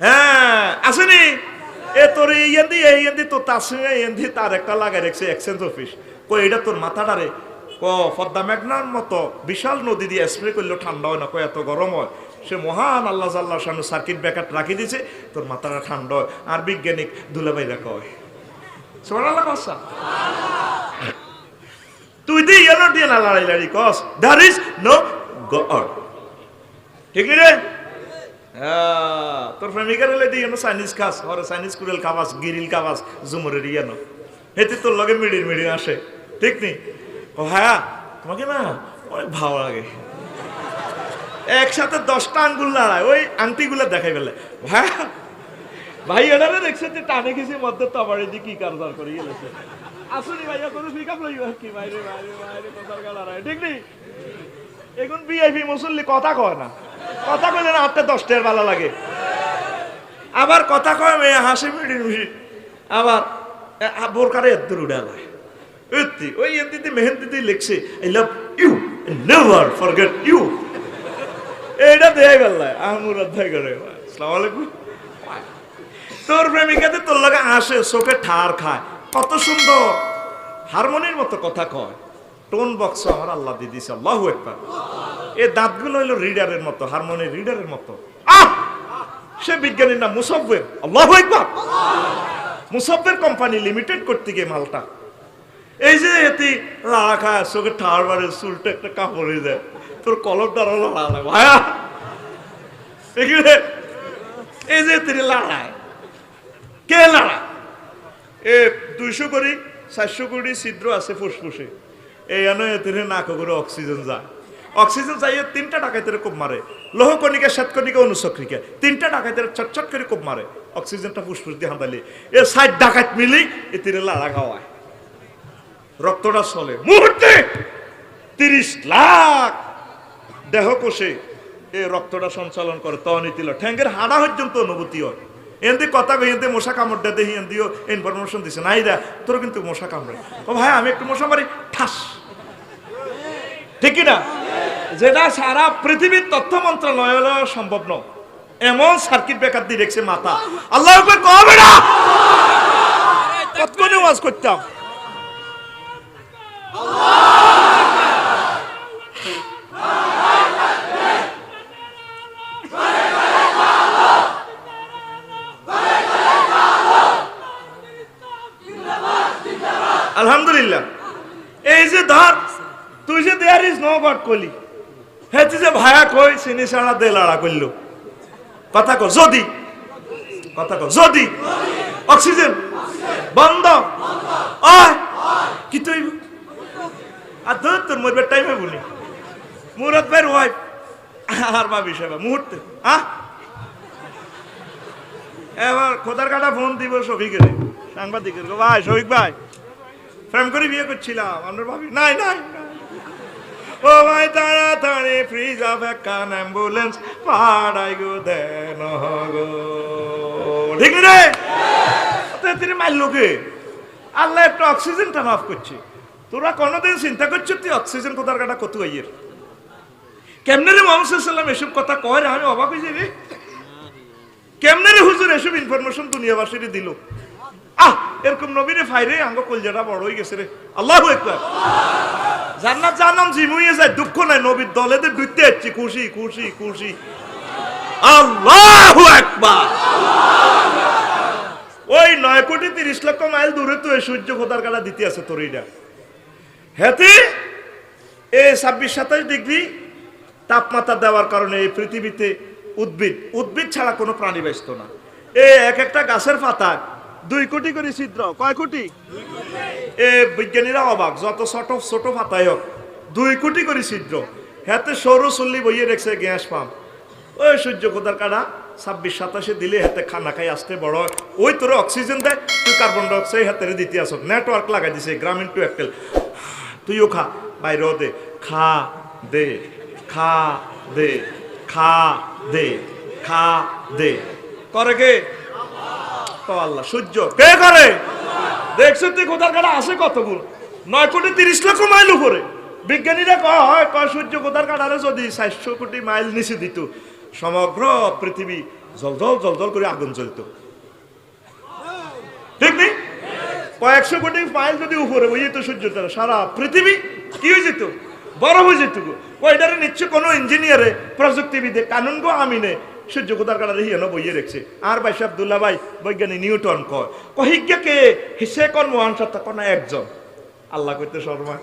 হ্যাঁ আসেনি এ তোর এই তোর তার সঙ্গে তার একটা লাগাই রাখছে এক্সচেঞ্জ অফিস। কই এটা তোর মাথাটারে পদ্মা মেঘনার মতো বিশাল নদী দিয়ে স্প্রে করলেও ঠান্ডা হয় না, কয় এত গরম হয়। সে মহান আল্লাহ জাল্লাহর সামনে সার্কিট ব্রেকার রাখি দিয়েছে, তোর মাথাটা ঠান্ডা হয়। আর বিজ্ঞানিক দুলাভাইরা কয় সুবহানাল্লাহ কসা তুই দিয়ে এলো দিয়ে না লড়াই লড়াই কস দ্যার ইজ নো গড। ঠিক রে? তোর প্রেমিকার হলে দিয়ে চাইনিজ খাস, ওরা চাইনিজ কুড়েল খাবাস, গিরিল খাবাস, জুমরের ইয়ানো হেতে তোর লগে মিডির মিডির আসে। ঠিক নি? ও হ্যাঁ তোমাকে না অনেক ভালো লাগে। একসাথে 10টা আঙ্গুল লড়ায়, ওই আংটিগুলো দেখাই ফেলে। হ্যাঁ ভাই এনারে দেখছে যে টানে গেছি মধ্যে তবারে দিয়ে কি কারবার করে গেলেছে। আসুনি ভাইয়া কোনো পিক আপ লইব কি বাইরে বাইরে বাইরে কথার গা লড়াই। ঠিক নি? এখন ভিআইপি মুসল্লি কথা কয় না, কথা কইলে না হাতে 10টার ভালো লাগে। আবার কথা কয় মেয়ে হাসি মিডির মিশি, আবার বোরকারে এত উড়ালায় ওই এমনিতে মেহেন্দিতে লিখছে I love you never forget you. এইটা দেয় বেলায় আহমুর অধ্যায় করে। আসসালামু আলাইকুম। তোর প্রেমিকাতে তোর লাগে আসে, চোখে ঠার খায়, কত সুন্দর হারমোনির মতো কথা কয়। টোন বক্স আমার আল্লাহ দিয়ে দিছে, আল্লাহু আকবার। এই দাঁতগুলো হইলো রিডারের মতো, হারমোনির রিডারের মতো। সে বিজ্ঞানীর নাম মুসাফফির, আল্লাহু আকবার। মুসাফফির কোম্পানি লিমিটেড করতে গিয়ে মালটা এই যে এটি লাড়া খায়, চোখে ঠার বাড়ে, চুলটা একটা কাপড় হয়ে যায়, তোর কলমটা লাড়া লাগে ভাইয়া। এই যে তিনি লাড়ায়, কে লাড়ায়? এ 200 কোটি 400 কোটি ছিদ্র আছে ফুসফুসে, এই আনো এতে নাক করে অক্সিজেন যায়, অক্সিজেন যাইয়ে 3টা ডাকাইতে কোপ মারে, লৌহকণিকা শ্বেতকণিকা অনুচক্রিকা 3টা ডাকাইতে চটচট করে কোপ মারে, অক্সিজেনটা ফুসফুস দিয়ে হাঁদালি এ 60 ডাকাত মিলি এতে লাড়া খাওয়ায়, রক্তটা চলে মুহূর্তে 30 লাখ দেহ কোষে এ রক্তটা সঞ্চালন করে, তনিতিল ঠ্যাঙ্গের হাড়া পর্যন্ত অনুভূতি হয়। এমনি কথা কই এমনি মশা কামড় দেয় দেখি এমনিও ইনফরমেশন দিছে নাই দা তোর কিন্তু মশা কামড়ে, ও ভাই আমি একটু মশা মারি ঠাস, ঠিক না? যেটা সারা পৃথিবীর তথ্য মন্ত্রণালয় সম্ভব নয়, এমন সার্কিট ব্রেকার দিয়ে রেখেছে মাথা। আল্লাহ কবে না কতক্ষণে ওয়াজ করতাম, আলহামদুলিল্লাহ। এই যে ধর তুই যে দেয়ার ইজ নো গড কলি, হ্যাঁ যে ভায়া কই চিনি ছাড়া দে লড়া করলো, কথা কর যদি, কথা কর যদি অক্সিজেন বন্ধ কি তুই আর ধর তোর মরবার টাইমে বলি মুরাদ ভাইয়ের ওয়াইফ আর বা বিষয় মুহূর্তে এবার খোদার কাটা ফোন দিব শফিকের সাংবাদিকের, ভাই শফিক ভাই প্রেম করে বিয়ে করছিলাম, আমরা ভাবি নাই নাই ও ভাই তাড়াতাড়ি ফ্রিজ অফ একখান অ্যাম্বুলেন্স পাড়াই গো দেন গো, ঠিক রে? তিনি মারল কে? আল্লাহ একটু অক্সিজেনটা মাফ করছে। তোরা কোনোদিন চিন্তা করছো তুই অক্সিজেন কোথার কাটা কত আইয়ের কেমনে রে? মোহাম্মদ সাল্লাল্লাহু আলাইহি এসব কথা কয়, আমি অবাক হয়ে যাই রে, কেমনে রে হুজুর এসব ইনফরমেশন দুনিয়াবাসীরে দিল? এরকম নবীরে ফাইরে আঙ্গ কলজাটা বড় হয়ে গেছে রে। আল্লাহু আকবার। জান্নাত জাহান্নাম জিমুইয়ে যায়, দুঃখ নাই, নবীর দলেদের ডুইতে যাচ্ছি, খুশি খুশি খুশি। আল্লাহু আকবার। ওই 9,30,00,000 মাইল দূরে তো এই সূর্য খোদার কাটা দিতে আছে তোর এইটা, হেতে এই 26-27 ডিগ্রি তাপমাত্রা দেওয়ার কারণে এই পৃথিবীতে উদ্ভিদ ছাড়া কোনো প্রাণী বাঁচত না। এই এক একটা গাছের পাতা 2 কোটি করে ছিদ্র, কয় কোটি? এ বিজ্ঞানীরা অবাক, যত ছোট ছোট পাতাই হোক 2 কোটি করে ছিদ্র, হাতে সরু চল্লি বইয়ে রেখেছে গ্যাস পাম্প। ওই সূর্য খোদার কাটা 26-27 দিলে হাতে খানা খাই আসতে বড়, ওই তোর অক্সিজেন দেয়, তুই কার্বন ডাইঅক্সাইড হাতে দিতে আসো, নেটওয়ার্ক লাগাই দিছে গ্রামীণ টু এয়ারটেল, তুইও খা বাইরেও দে, খা দে খা দে খা দে খা দে, করে কে? আল্লাহ। সূর্য কে করে? দেখছো তুই কোথার কাটা আছে কতগুণ, 9,30,00,000 মাইল উপরে। বিজ্ঞানীরা কয় সূর্য কোথার কাটারে যদি 400 কোটি মাইল নিচে দিত, সমগ্র পৃথিবী জলজল জলজল করে আগুন জ্বলত, ঠিক নেই? কয়েকশো কোটি মাইল যদি উপরে ওই যেত সূর্যটা, সারা পৃথিবী কি হয়ে যেত? বরফ হয়ে যেত। ওইটারে নিশ্চয় কোনো ইঞ্জিনিয়ারে প্রযুক্তিবিদে কানুন গো আমিনে সূর্য কোথার কাটারে হিয়ানো বইয়ে রেখেছে। আর ভাই আব্দুল্লাহ ভাই বৈজ্ঞানিক নিউটন কহিজ্ঞাকে হিসে কোন মহান সত্তা কোন একজন, আল্লাহ কইতে শর্মা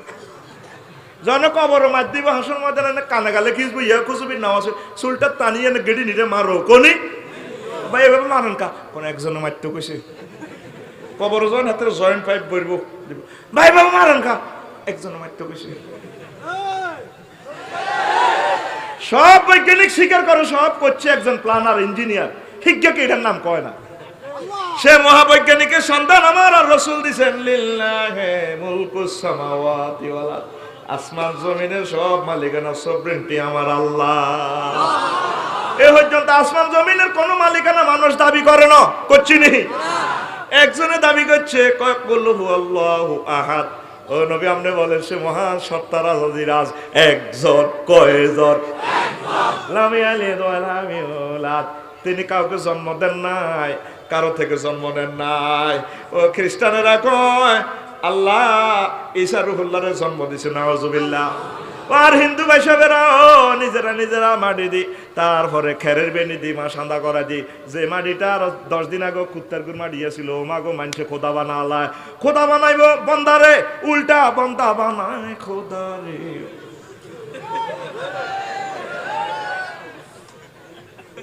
জন কবর মার দিব হাসন ময়দানে কানে গালে খিসবো ইয়া খুশুবির নাম আছে, চুলটা টানিয়ে গেড়ি নিরে মারো কোনি ভাই এভাবে মারেন কা কোন একজনে মারতে কইছে, কবর জন হাতের জয়েন্ট পাইপ বইব ভাই বাবা মারেন কা একজনে মারতে কইছে। সব বৈজ্ঞানিক স্বীকার করে, সব করছে একজন প্ল্যানার ইঞ্জিনিয়ার, হিজ্ঞাকে এটার নাম কয় না। সে মহাবৈজ্ঞানিকের সন্তান আমার আর রাসূল দিবেন লিল্লাহি মুলকুস সামাওয়াতি ওয়াল আরদ, আসমান জমিনের সব মালিকানা সবরেন্টি আমার আল্লাহ। এ পর্যন্ত আসমান জমিনের কোন মালিকানা মানুষ দাবি করে না, করছি নি, একজনে দাবি করছে, কয় কুল হুয়াল্লাহু আহাদ। ও নবী আপনি বলেন সে মহান সত্তা রাজ একজন, কয়জন? লাম ইয়ালিদ ওয়া লাম ইউলাদ, তিনি কাউকে জন্ম দেন নাই, কারো থেকে জন্ম নেন নাই। ও খ্রিস্টানেরা কয় আল্লাহ ঈসা রুহুল্লাহর জন্ম দিছে, নাউজুবিল্লাহ। আর হিন্দু ভাইসবেরাও নিজেরা নিজেরা মাটি দি, তারপরে খেরের বেনি দি মা সান্দা করা দি, যে মাটিটা 10 দিন আগে কুত্তার গুড় মাটিয়েছিল ও মাগো মানুষে খোদা বানালায়, খোদা বানাইব বন্দারে, উল্টা বন্দা বানায় খোদারে।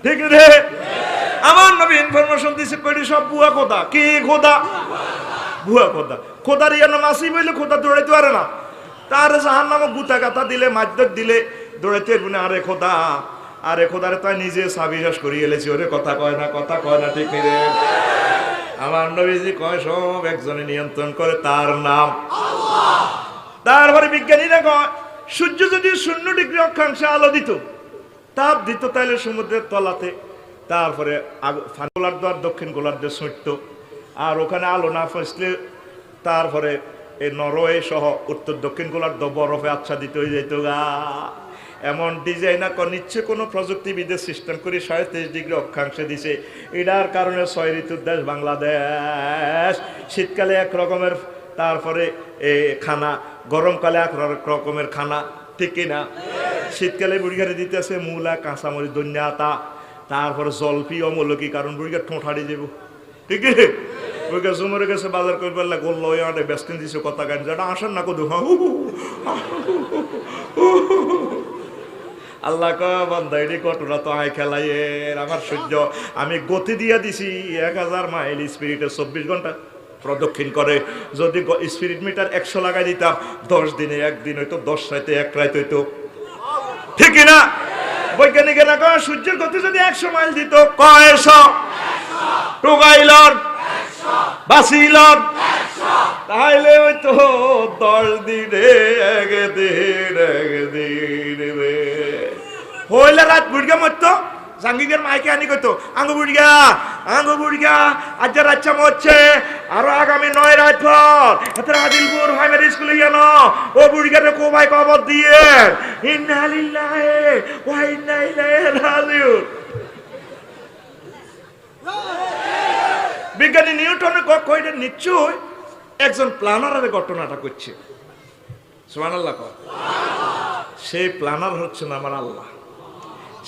ঠিক রে? আমার নবী ইনফরমেশন দিছে কইলি সব বুয়া খোদা। কি খোদা? বুয়া খোদা। খোদার ইয়ার নাম আসি বইলে খোদা দৌড়াইতে পারে না। তার জাহান্নামে গুতা গাতা দিলে মাদ্দত দিলে দৌড়াইতে এরবনে আরে খোদারে তাই নিজে সাবিশ্বাস করিয়ে এলেছি ওরে কথা কয় না ঠিক নেই রে আমার নবীজি কয় সব একজনে নিয়ন্ত্রণ করে তার নাম আল্লাহ। তারপরে বিজ্ঞানীরা কয় সূর্য যদি 0 ডিগ্রি অক্ষাংশে আলো দিত তাপ দিত তাহলে সমুদ্রের তলাতে তারপরে গোলার্ধ আর দক্ষিণ গোলার্ধে ছুটত আর ওখানে আলো না ফসলে তারপরে এই নরওয়ে সহ উত্তর দক্ষিণ গোলার্ধ বরফে আচ্ছাদিত হয়ে যেত গা এমন ডিজাইনার নিচ্ছে কোনো প্রযুক্তিবিদের সিস্টেম করে 37 ডিগ্রি অক্ষাংশে দিছে এটার কারণে 6 ঋতুর দেশ বাংলাদেশ শীতকালে এক রকমের তারপরে খানা গরমকালে এক রকমের খানা ঠিক কিনা শীতকালে বুড়িঘাটে দিতেছে মূলা কাঁচামরিচ ধনিয়া তারপরে জলপি অমলকি কারণ বুড়িঘাট ঠোঁট হারিয়ে যাব ঠিক আছে বুড়িঘা জুমরে গেছে বাজার করে পারলে গোল্ল বেস্টিন দিছে কথা গান যেটা আসেন না কদু আল্লাহ বান্দা এটি ঘটনা তো আয় খেলাইয়ের আমার সূর্য আমি গতি দিয়ে দিছি 1000 মাইল স্পিরিটে 24 ঘন্টা প্রদক্ষিণ করে যদি স্পিরিট মিটার 100 লাগাই দিতাম 10 দিনে একদিন হইতো 10 রাতে এক রাত হইতো ঠিক না বৈজ্ঞানিকেরা কয় সূর্যের গতি যদি 100 মাইল দিত কয়শ 100 টুকাইলর 100 বাসিলর 100 তাহলে হইতো 10 দিনে একদিন রে হইলে রাত বুড়িয়া মরতো জাঙ্গিগের মাইকে আনি কইতো আঙ্গু বুড়িয়া আজ রাচ্চা মরছে আরো আগামী 9 রাত পর হাতের আদিলপুর প্রাইমারি স্কুলে গেল ও বুড়িয়ারে কোবাই কবর দিয়ে ইন্না লিল্লাহি ওয়া ইন্না ইলাইহি রাজিউন বিজ্ঞানী নিউটন কইটা নিশ্চয় একজন প্ল্যানারের ঘটনাটা করছে সুবহানাল্লাহ সেই প্ল্যানার হচ্ছেন আমার আল্লাহ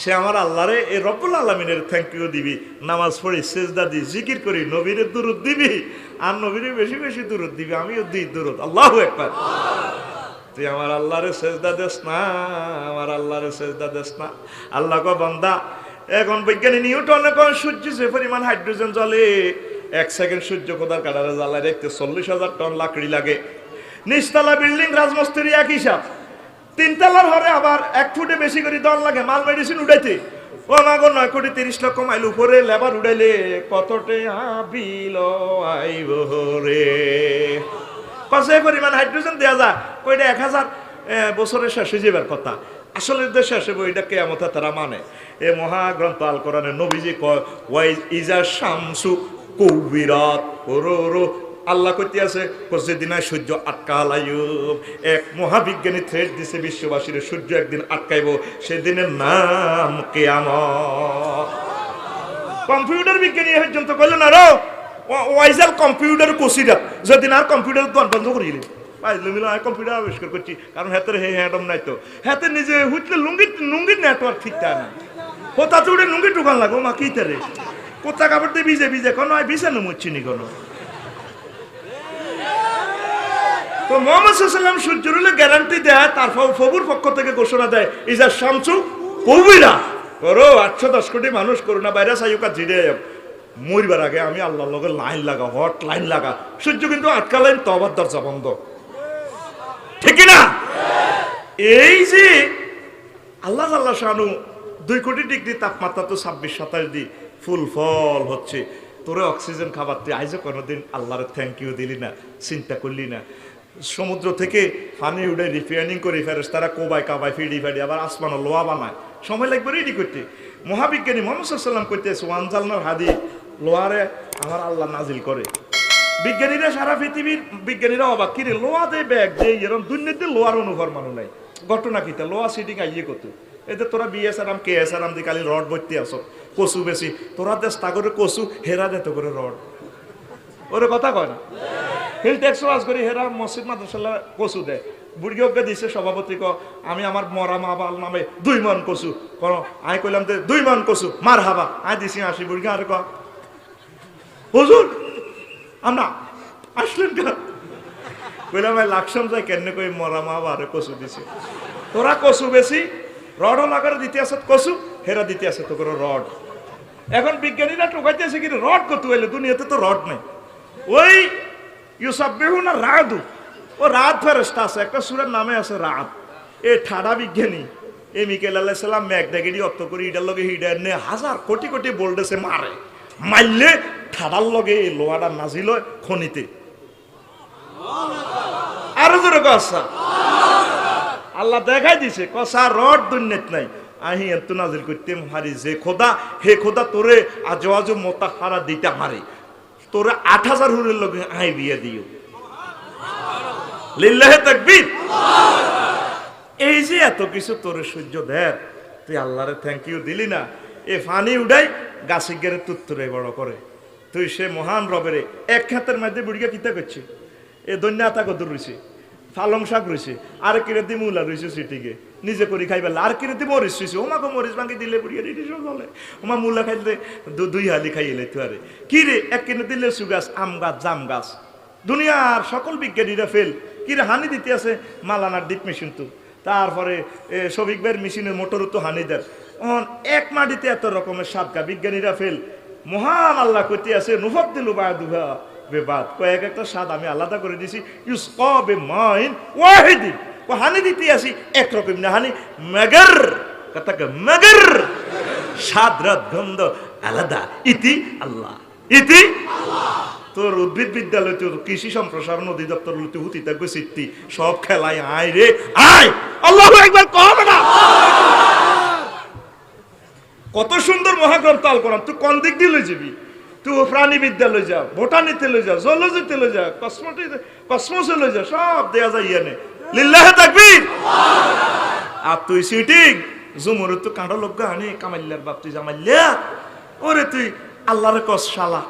সে আমার আল্লাহরে এই রব্বুল আলামিনের থ্যাংক ইউ দিবি নামাজ পড়ি সেজদা দি জিকির করি নবীরে দুরূদ দিবি আর নবীরে বেশি বেশি দুরূদ দিবি আমিও দিই দুরূদ আল্লাহু আকবার তুই আমার আল্লাহরে সেজদা দেস না আমার আল্লাহরে সেজদা দেস না আল্লাহ কো বান্দা এখন বৈজ্ঞানিক নিউটন কোন সূর্য যে পরিমাণ হাইড্রোজেন জ্বলে 1 সেকেন্ড সূর্য কোদার কাটারে জ্বালায় রাখতে 40,000 টন লাকড়ি লাগে নিচতলা বিল্ডিং রাজমস্তির এক হিসাব 3 তলার হরে আবার 1 ফুটে বেশি করে দল লাগে মাল মেডিসিন উঠাইতে ও মাগো 9 কোটি 30 লক্ষ মাইল উপরে লেবার উড়াইলে কতটে বিল আইব রে কসে পরিমাণ হাইড্রোজেন দেয়া যায় কইটা 1000 বছরের শেষ হয়ে যাবার কথা আসলে দেশে আসে বইটা কিয়ামতে তারা মানে এ মহাগ্রন্থ আল কোরআনে নবীজি কয় ওয়াইজ ইজা শামসু কুবিরাত ওরো আল্লাহ কইতে আছে যেদিন সূর্য আটকালায়ুব এক মহাবিজ্ঞানী থ্রেড দিছে বিশ্ববাসীর সূর্য একদিন আটকাইব সেদিনের নাম কিয়ামত কম্পিউটার বিজ্ঞানী পর্যন্ত কইলেন আর ওয়াইজাল কম্পিউটার কোসিরা যেদিন আর কম্পিউটার বন্ধ করিলে পাইলে মিলে আর কম্পিউটার আবিষ্কার করছি কারণ হাতের হ্যাডম নাই তো হাতে নিজে হুটলে লুঙ্গির নেটওয়ার্ক ঠিক থাকে না ও তাতে উঠে লুঙ্গি টুকান লাগো মা কি তারে কোথা কাপড় দিয়ে ভিজে কোনো বিছানো মুচ্ছি নি কোনো তো মুহাম্মদ সাল্লাল্লাহু আলাইহি ওয়াসাল্লাম সূর্যের গ্যারান্টি দেয় তার ফবুর পক্ষ থেকে ঘোষণা দেয় ইজা শামসু কুবিরা করো 810 কোটি মানুষ করোনা ভাইরাস আইকা জিরে মরবার আগে আমি আল্লাহর লগে লাইন লাগা হট লাইন লাগা সূর্য কিন্তু আটকালেন তওবার দরজা বন্ধ ঠিক না এই যে আল্লাহ শানু 2 কোটি ডিগ্রি তাপমাত্রা তো 26-27 দি ফুল ফল হচ্ছে তোরে অক্সিজেন খাবার তুই আইজো কোনোদিন আল্লাহর থ্যাংক ইউ দিলি না চিন্তা করলি না সমুদ্র থেকে পানি উঠে রিফাইনিং করে ফেরেশতারা কোবাই কাবাই ফিডি ফাডি আবার আসমানো লোহা বানায় সময় লাগবে রেডি করতে মহাবিজ্ঞানী মুহাম্মদ সাল্লাল্লাহু আলাইহি ওয়াসাল্লাম কইতেছে ওয়ানজালনার হাদি লোহারে আমার আল্লাহ নাজিল করে বিজ্ঞানীরা সারা পৃথিবীর বিজ্ঞানীরা অবাক কিরে লোহা দে ব্যাগ যে এরকম দুর্নীতি লোহার অনুভব মানুষ নাই ঘটনা কিতা লোহা সিটিং আইয়ে কত এতে তোরা বিএসআরাম কেএসআরাম দি কালি রড ভর্তি আসো কচু বেশি তোরা দেশ তাগরে কচু হেরা দে তো করে রড ওরে কথা কয় না হিল ট্যাক্স ওয়াজ করি হেরা মসজিদ মাদ্রাসা কচু দেয় বুড়িকে দিছে সভাপতি আমি আমার মরা মা বাল নামে 2 মন কচু কোন আই কইলাম যে 2 মন কচু মার হাবা আই দিছি 80 বুড়িকে আর হুজুর আমরা আসলেন কা কইলাম আমি লাকসাম যাই কেন কই মরা মা বারে কচু দিছে তোরা কচু বেশি রডও লাগারে দিতে আসত কচু হেরা দিতে আসে তো করে রড এখন বিজ্ঞানীরা টোকাইতেছে কি রড কত হইলে দুনিয়াতে তো রড নাই ওই ইউসাববিহুনা রাদু ও রাত ফেরেশতা আছে, একটা সূরার নামে আছে রাত। এ ঠাডা বিজ্ঞানী এ মিকাইল আলাইহিস সালাম মেঘডাগিরি অর্থ করে ইডার লগে হিডার নে হাজার কোটি কোটি ভোল্টেজে মারে, মারলে ঠাডার লগে এই লোহাটা নাজিল হয় খনিতে। আরো জোরে কসা আল্লাহ দেখাই দিছে কসা রড দুনিয়াত নাই, আহি এত নাজিল করতে হারি যে খোদা হে খোদা তোরে আজো আজো মোতাহারা দিতে হারি, তোরে 8000 হুরের লগে আই বিয়ে দিও। লিল্লাহি তাকবীর। এই যে এত কিছু তোরে সহ্য দেয়, তুই আল্লাহরে থ্যাংক ইউ দিলি না। এ ফানি উড়াই গাছে গেরে তুত্তুরে বড় করে, তুই সে মহান রবেরে এক খাতের মধ্যে বুড়িয়া কিতা করছে, এ দৈন্য আতা কদুর রয়েছে, পালং শাক রয়েছে, আর কিরতি মূলা রয়েছে সিটিকে নিজে করে খাইবে, আর কিরতি মরিচ রয়েছে, ওমাকে মরিচ ভাঙি দিলে বুড়িয়া রেডি সব বলে, ওমা মূলা খাইলে দুই হালি খাইলে তো আরে কি রে, এক কিনে দিলে সুগাছ, আম গাছ, জাম গাছ, দুনিয়ার সকল বিজ্ঞানীরা ফেল। কিরে হানি দিতে আছে মালানার ডিপ মেশিন তো, তারপরে সবিক ভাইয়ের মেশিনের মোটরও তো হানি দেয়, এক মাটিতে এত রকমের সাদগা, বিজ্ঞানীরা ফেল। মহান আল্লাহ কইতে আছে নুফাদ্দিলু বা'দুহা বিবাদ, কয়েক একটা স্বাদ আমি আলাদা করে দিছি, ইউসকা বিমাইন ওয়াহিদিন, ও হানি দিতে আসি একরকম না হানি, মগর কথাকে মগর স্বাদ রাত গন্ধ আলাদা, ইতি আল্লাহ, ইতি আল্লাহ। তোর উদ্ভিদ বিদ্যালয়, তোর কৃষি সম্প্রসারণ অধিদপ্তর হতে হুতি থাকবে সিদ্ধি সব খেলায় আয় রে আয়, আল্লাহু একবার কবে না। কত সুন্দর মহাগ্রন্থ আল কোরআন, তুই কোন দিক দিয়ে লই যাবি? তুই প্রাণী বিদ্যালয় যা, বোটানিতে লই যা, জুলজিতে লই যা, কসমসে লই যা, সব দেয়া যায় ইয়ানে। লিল্লাহি তাকবীর। আর তুই সিটিং জুমুর তো কাঁড়ো লোক আনি কামাইল্লার বাপ, তুই জামাইল্লা ওরে তুই আল্লাহরে কস শালা,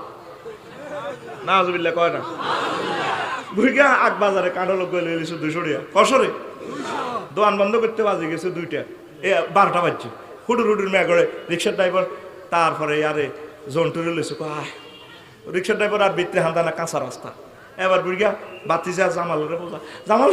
নাউজুবিল্লাহ কয় না বুইগা আগ বাজারে কাঁড়ো লোক গেলে 200 টাকা কসরে দোকান বন্ধ করতে বাজে গেছে 2টা, এ 12টা বাজছে, হুডুর হুডুর মেয়া করে রিক্সার ড্রাইভার, তারপরে আরে জন্টুরে লইছে আয়, রিক্সার ড্রাইভার আর ভিতরে হান্দা না কাঁচা রাস্তা, এবার বুড়িয়া বাতি যা জামালরে বোঝা জামাল,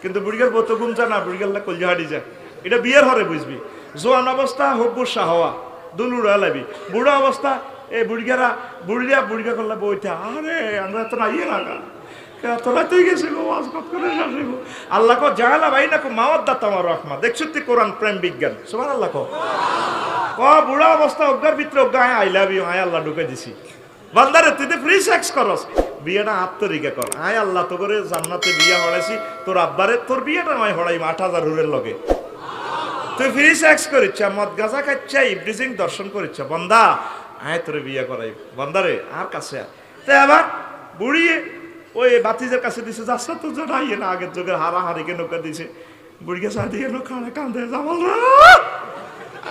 কিন্তু বুড়িয়ার বত ঘুম যা না, বুড়িয়াল্লা কলজা হাড়ি যা, এটা বিয়ের হরে বুঝবি। জোয়ান অবস্থা হব্বুর শাহওয়া দুলুড়া লাবি, বুড়া অবস্থা এই বুড়িয়ারা বুড়িয়া করলে বইটা, আরে আমরা তো না ইয়ে লাগা তোরা তুই গেছে গো ওয়াজ কত করে শাসিব, আল্লাহ কো জাহালা ভাই না কো মাওয়াদ্দাত আমার রহমা, দেখছো তুই কোরআন প্রেম বিজ্ঞান, সুবহানাল্লাহ কো বুড়া অবস্থা অজ্ঞার ভিতরে অজ্ঞা আই লাভ ইউ, আয় আল্লাহ ঢুকে দিছি, বান্দারে তুই তো ফ্রি সেক্স করস, বিয়েটা আত্মরিকা কর, আয় আল্লাহ তো করে জান্নাতে বিয়া হড়াইছি, তোর আব্বারে তোর বিয়েটা নয় হড়াইম 8000 হুরের লগে, তুই ফ্রি সেক্স করিচ্ছ, মদ গাঁজা খাচ্ছা, ইব্রিজিং দর্শন করিচ্ছ, বন্দা আয় তোরে বিয়া করাই, বন্দারে আর কাছে তাই আবার বুড়িয়ে ওই বাতিজের কাছে দিছে, যাচ্ছে তো যেটা ইয়ে না আগের যুগের হারাহারিকে নৌকা দিছে, বুড়িকে চা দিয়ে নৌকা কান্দে জামাল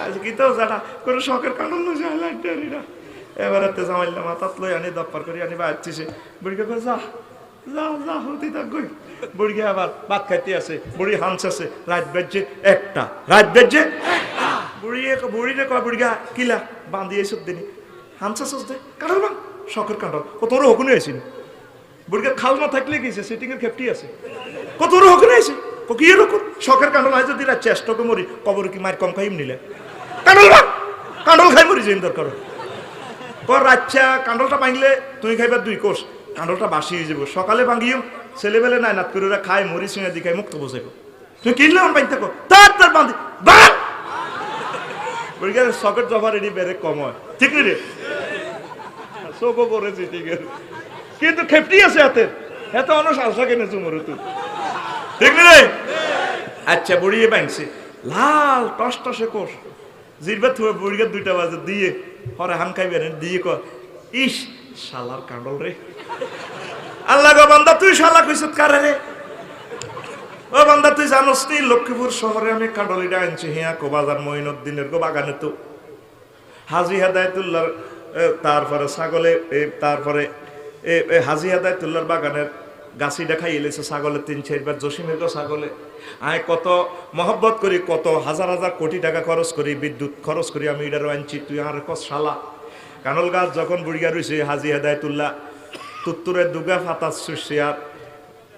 আজ কি তো যেটা করে শখের কান্ড যায় লাইটারিরা, এবার জামাইল্লা মাথাত লই আনি দপ্পার করে আনি বাচ্চিছে, বুড়িকে কয়ে যা যা যা হতে থাকবই, বুড়িকে আবার ভাত খাইতে আছে, বুড়ি হাঁস আছে, রাত বেজছে 1টা, রাত বেজছে বুড়িরে কয় বুড়িগা কিলা বাঁধিয়ে এসব দিনি হাঁস আছে দে কাঁঠাল বাং শখের কাঁঠাল, তোরও হকুনে আইসি বুড়িকে খাল না থাকলে গেছে সিটিং এর খেপটি আছে, তোরও হকুনে আইসি কি এরকম শখের কাঁঠাল হয় যদি চেষ্টাকে মরি কবর কি মায়ের কম খাইম নিলে কাঁঠাল বাং কাঁঠাল খাই মরি যেন দরকার কর, আচ্ছা কাঁঠালটা ভাঙলে তুই খাইবার 2 কোষ, কাঁঠালটা বাসি হয়ে যাবো, সকালে ভাঙিও ছেলেবেলে নাই নাত করে ওরা খায় মরি শুনে দি খাই মুক্ত বসাইব, তুই কিনলে আমার বাইন থাকো তার বাঁধি বাদ বুড়িকে শখের জফা রেডি বেড়ে কম হয়, ঠিক রে সবও করেছি ঠিক আছে, কিন্তু খেপটি আছে হাতে এত অনেক আশা কিনেছো মরে তুই, ঠিক রে। আচ্ছা বুড়িয়ে বাঁধছে লাল টস টসে কোষ, জিরবা থুয়ে বুড়িকে 2টা বাজে দিয়ে হরে হান খাইবে দিয়ে কর ইস শালার কাঁডল রে, আল্লাহ গো বান্দা তুই শালা কইছত কারে রে, ও বান্দা তুই জানোস নি লক্ষ্মীপুর শহরে আমি কাঁডলিটা আনছি, হিয়া কোবাজার মঈনুদ্দিনের গো বাগানে তো হাজি হেদায়েতুল্লাহর, তারপরে ছাগলে তারপরে হাজি হেদায়েতুল্লাহর বাগানের গাছি দেখাই এলেছে ছাগলে 3-4 বার, জসিমের গো ছাগলে আয় কত মহব্বত করি, কত হাজার হাজার কোটি টাকা খরচ করি, বিদ্যুৎ খরচ করি আমি এটারও আনছি, তুই আর কস শালা। কানল গাছ যখন বুড়িয়া রয়েছে হাজি হেদায়েতুল্লাহ তুত্তুরের দুগা ফাতাস সুশিয়ার,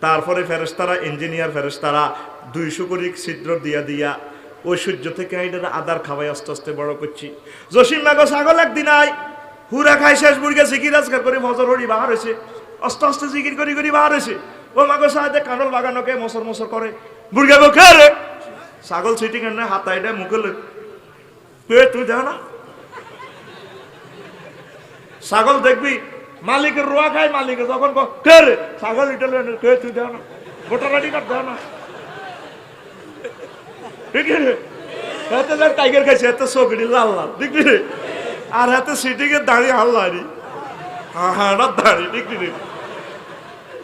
তারপরে ফেরেশতারা ইঞ্জিনিয়ার ফেরেশতারা 200 কোটি ছিদ্র দিয়া ওই সূর্য থেকে এটা আদার খাওয়াই আস্তে আস্তে বড় করছি। জসিম মাগো ছাগল একদিন আয় হুরা খাই শেষ বুড়িয়া জিকির আজকার করে মজর হরি বাহার হয়েছে, আস্তে আস্তে জিকির করি বাহার হয়েছে, ও মাগো সাহায্যে কাঁড়ল বাগানোকে মসর মসর করে বুড়িয়া গো কে রে ছাগল সিটিং এনে হাতাইটা মুখে তুই দেও না ছাগল দেখবি মালিকের রোয়া খায় মালিকের যখন কে রে ছাগল ইটালে কে তুই দেও না ভোটার আইডি কার্ড দেও না ঠিক রে হাতে যার টাইগার খাইছে এত চোখড়ি লাল লাল ঠিক রে আর হাতে সিটিং এর দাঁড়িয়ে হাল্লারি হ্যাঁ দাঁড়িয়ে ঠিক রে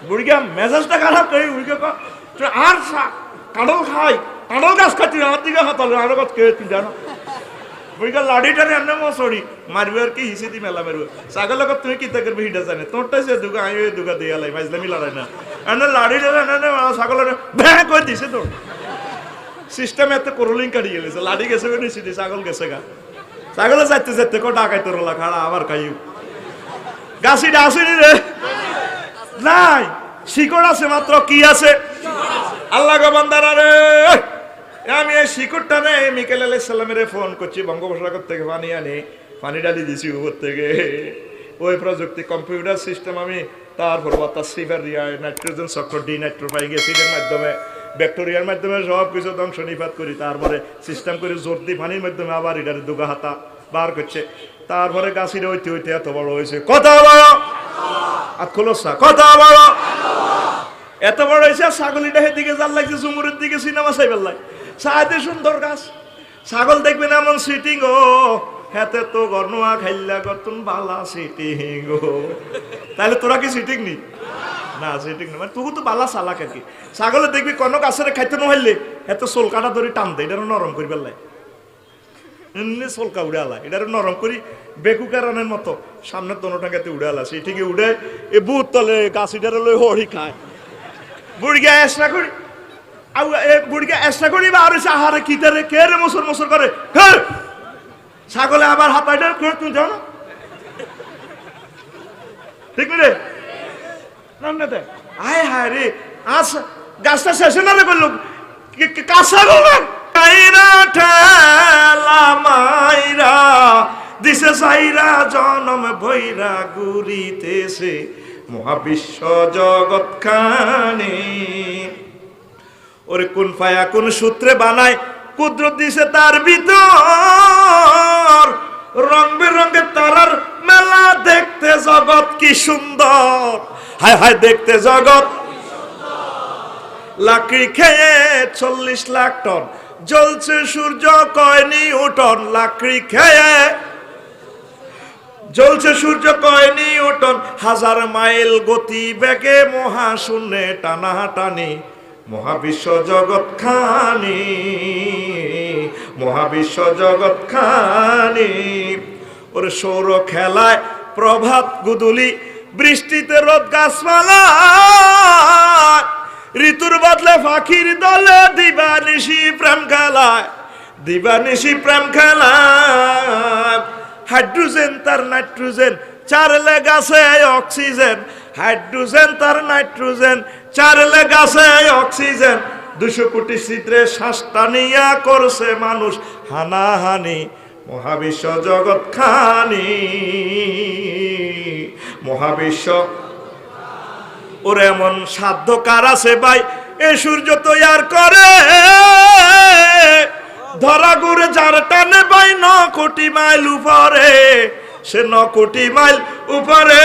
বুড়িয়া মেজাজটা খারাপ করি বুড়িয়া আর কাঁড়ল খাই কাঁড়ল গাছ খাচ্ছি আমার দিকে হাতালে আরো গাছ কে তুই জানো বুড়িয়া লাড়িটারে এনে মশড়ি মারবে আর কি হিসি দি মেলা মারবে ছাগল লোক তুই কি তা করবি হিটা জানে তোরটাই সে দুগা আমি ওই দুগা দিয়ে লাই মাইজলামি লড়াই না এনে লাড়িটারে এনে ছাগলের ভ্যাঁ করে দিছে তোর সিস্টেম এত করলিং কাটি গেছে লাড়ি গেছে নিছি দি ছাগল গেছে গা ছাগলে যাইতে যাইতে কো ডাকাই তোর খাড়া আবার খাইও গাছিটা আসেনি রে নাই শিকড় আছে মাত্র কি আছে আল্লাহ গো বান্দারা রে আমি এই শিকড়টা নেই মিকেল আলাইহিস সালামের ফোন করছি বঙ্গোপসাগর থেকে পানি আনি পানি ডালি দিছি উপর থেকে ওই প্রযুক্তি কম্পিউটার সিস্টেম আমি তারপর বাতাস সিভার রিয়ায় নাইট্রোজেন চক্র ডি নাইট্রোফাইং অ্যাসিডের মাধ্যমে ব্যাকটেরিয়ার মাধ্যমে সব কিছু ধ্বংস নিপাত করি তারপরে সিস্টেম করে জোর দিয়ে পানির মাধ্যমে আবার এটার দুগা হাতা বার করছে তারপরে গাছিটা হইতে হইতে এত বড় হয়েছে কথা বড় আর খোলসা কথা বড় এত বড় হয়েছে ছাগলিটা দিকে জাল লাগছে জুমুরের দিকে সিনেমা চাইবার লাগে সাহায্যে সুন্দর গাছ ছাগল দেখবেন এমন সিটিং ও হাতে তো গর্ণা খাইলা গতন বালা সিটিং ও তাহলে তোরা কি সিটিং নি না সিটিং না মানে তুই তো বালা চালাক আর কি ছাগলে দেখবি কোনো গাছের খাইতে নহলে এত চোল কাটা ধরে টান দেয় এটা নরম করি পেলাই এমনি চলকা উড়ে আলা এটা নরম করি বেকুকারানের মতো সামনে দোনোটাকে উড়ে আলা সেই ঠিকই উড়ে এ বুট তলে গাছিটার লই হরি খায় বুড়িয়া এসরা করি বুড়িকে এসরা করি বা আর আহারে কিতারে কে রে মসর মসর করে ছাগলে আবার হাতাইটা করে তুমি যাও না ঠিক রে না দে আয় হায় রে আস গাছটা শেষে না রে করলো কাঁচা বলবেন মাইরা দিছে সাইরা জনম ভৈরা ঘুরিতেছে মহাবিশ্ব জগৎ খানি ওরে কোন ফায়া কোন সূত্রে বানায় কুদরত দিছে তার ভিতর রং বেরঙের তারার মেলা দেখতে জগৎ কি সুন্দর হায় হায় দেখতে জগৎ লাকড়ি খেয়ে 40 লাখ টন জ্বলছে সূর্য কয় নিউটন লাকড়ি খেয়ে জ্বলছে সূর্য কয় নিউটন 1000 মাইল গতি বেগে মহাশূন্যে টানাটানি মহাবিশ্ব জগৎ খানি মহাবিশ্ব জগৎ খানি ওরে সৌর খেলায় প্রভাত গুদুলি বৃষ্টিতে রোদ গাছপালা ঋতুর বদলে পাখির দলে দিবানিশি প্রেম খেলায় দিবানিশি প্রেম খেলায় হাইড্রোজেন তার নাইট্রোজেন চারলে গাছে অক্সিজেন হাইড্রোজেন তার নাইট্রোজেন চারলে গাছে অক্সিজেন 200 কোটি ছিদ্রে শ্বাসটা নিয়া করছে মানুষ হানাহানি মহাবিশ্ব জগৎ খানি মহাবিশ্ব ওর এমন সাধ্য কার আছে ভাই এ সূর্য তৈয়ার করে ধরা ঘুরে যার টানে ভাই 9 কোটি মাইল উপরে সে 9 কোটি মাইল উপরে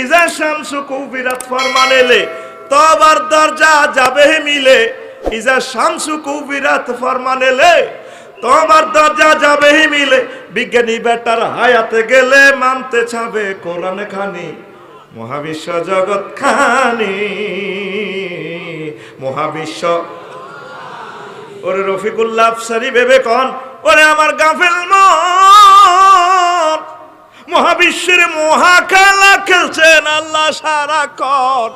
ইজা শামসু কুবিরাত ফরমানেলে তবার দরজা যাবে মিলে ইজা শামসু কুবিরাত ফরমানেলে তোমার দরজা যাবে মিলে বিজ্ঞানী বেটার হায়াতে গেলে মানতে ছাবে কোরআন খানি মহাবিশ্ব জগৎ খানি মহাবিশ্ব ওরে রফিকুল্লাহ আফসারি ভেবে কন ওরে আমার গাফেল মন মহাবিশ্বের মহাখেলা খেলছেন আল্লাহ সারাক্ষণ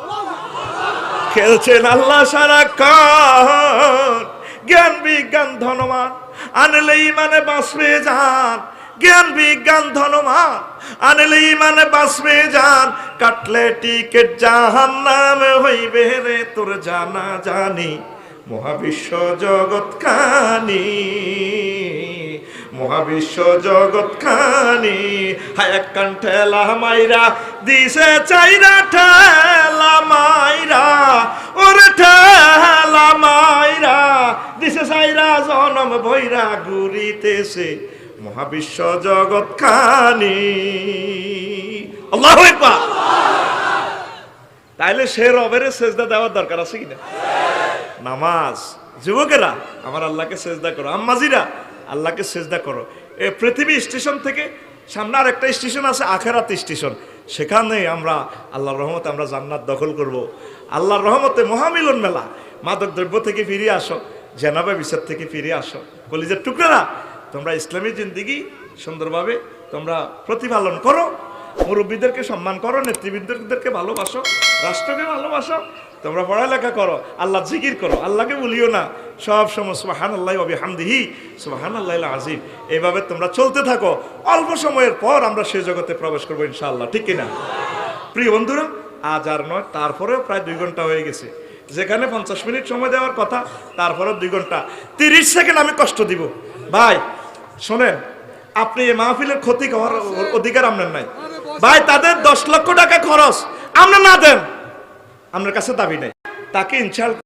খেলছেন আল্লাহ সারাক্ষণ জ্ঞান বিজ্ঞান ধনমান আনলেই মানে বাঁচবে যান জ্ঞান বিজ্ঞান ধনমান আনলেই মানে বাঁচবে যান কাটলে টিকেট জাহান্নামে হইবে রে তোর জানা জানি মহাবিশ্ব জগৎ খানি মহাবিশ্ব জগৎ খানি, হায় এক কান ঠেলা মাইরা দিছে চাইরা ঠেলা মাইরা, ওরে ঠেলা মাইরা দিছে চাইরা জনম ভৈরা ঘুরিতেছে মহাবিশ্ব জগৎ খানি। আল্লাহু আকবার। তাইলে সে রবের সেজদা দেওয়ার দরকার আছে কিনা? নামাজ। যুবকেরা আমার আল্লাহকে সেজদা করো, আম্মাজিরা আল্লাহকে সেজদা করো। এ পৃথিবী স্টেশন থেকে সামনে আর একটা স্টেশন আছে আখেরাত স্টেশন, সেখানে আমরা আল্লাহর রহমতে আমরা জান্নাত দখল করব। আল্লাহর রহমতে মহামিলন মেলা। মাদক দ্রব্য থেকে ফিরে আসো, জেনাবে বিচার থেকে ফিরে আসো। কলিজার টুকরারা, তোমরা ইসলামী জিন্দিগি সুন্দরভাবে তোমরা প্রতিপালন করো, মুরব্বীদেরকে সম্মান করো, নেতৃবৃন্দদেরকে ভালোবাসো, রাষ্ট্রকে ভালোবাসো, তোমরা পড়ালেখা করো, আল্লাহ জিকির করো, আল্লাহকে বলিও না সব সময় সুবহানাল্লাহি ওয়া বিহামদিহি সুবহানাল্লাহিল আযীম। এইভাবে তোমরা চলতে থাকো, অল্প সময়ের পর আমরা সেই জগতে প্রবেশ করবো ইনশাআল্লাহ, ঠিক কিনা? প্রিয় বন্ধুরা, আজ আর নয়, তারপরেও প্রায় 2 ঘন্টা হয়ে গেছে। যেখানে 50 মিনিট সময় দেওয়ার কথা তারপরেও 2 ঘন্টা 30 সেকেন্ড আমি কষ্ট দিব। ভাই শোনেন, আপনি এই মাহফিলের ক্ষতি করার অধিকার আপনার নাই ভাই। তাদের 10 লক্ষ টাকা খরচ আমরা না দেন, আপনার কাছে দাবি নাই। তাকে ইনশাআল্লাহ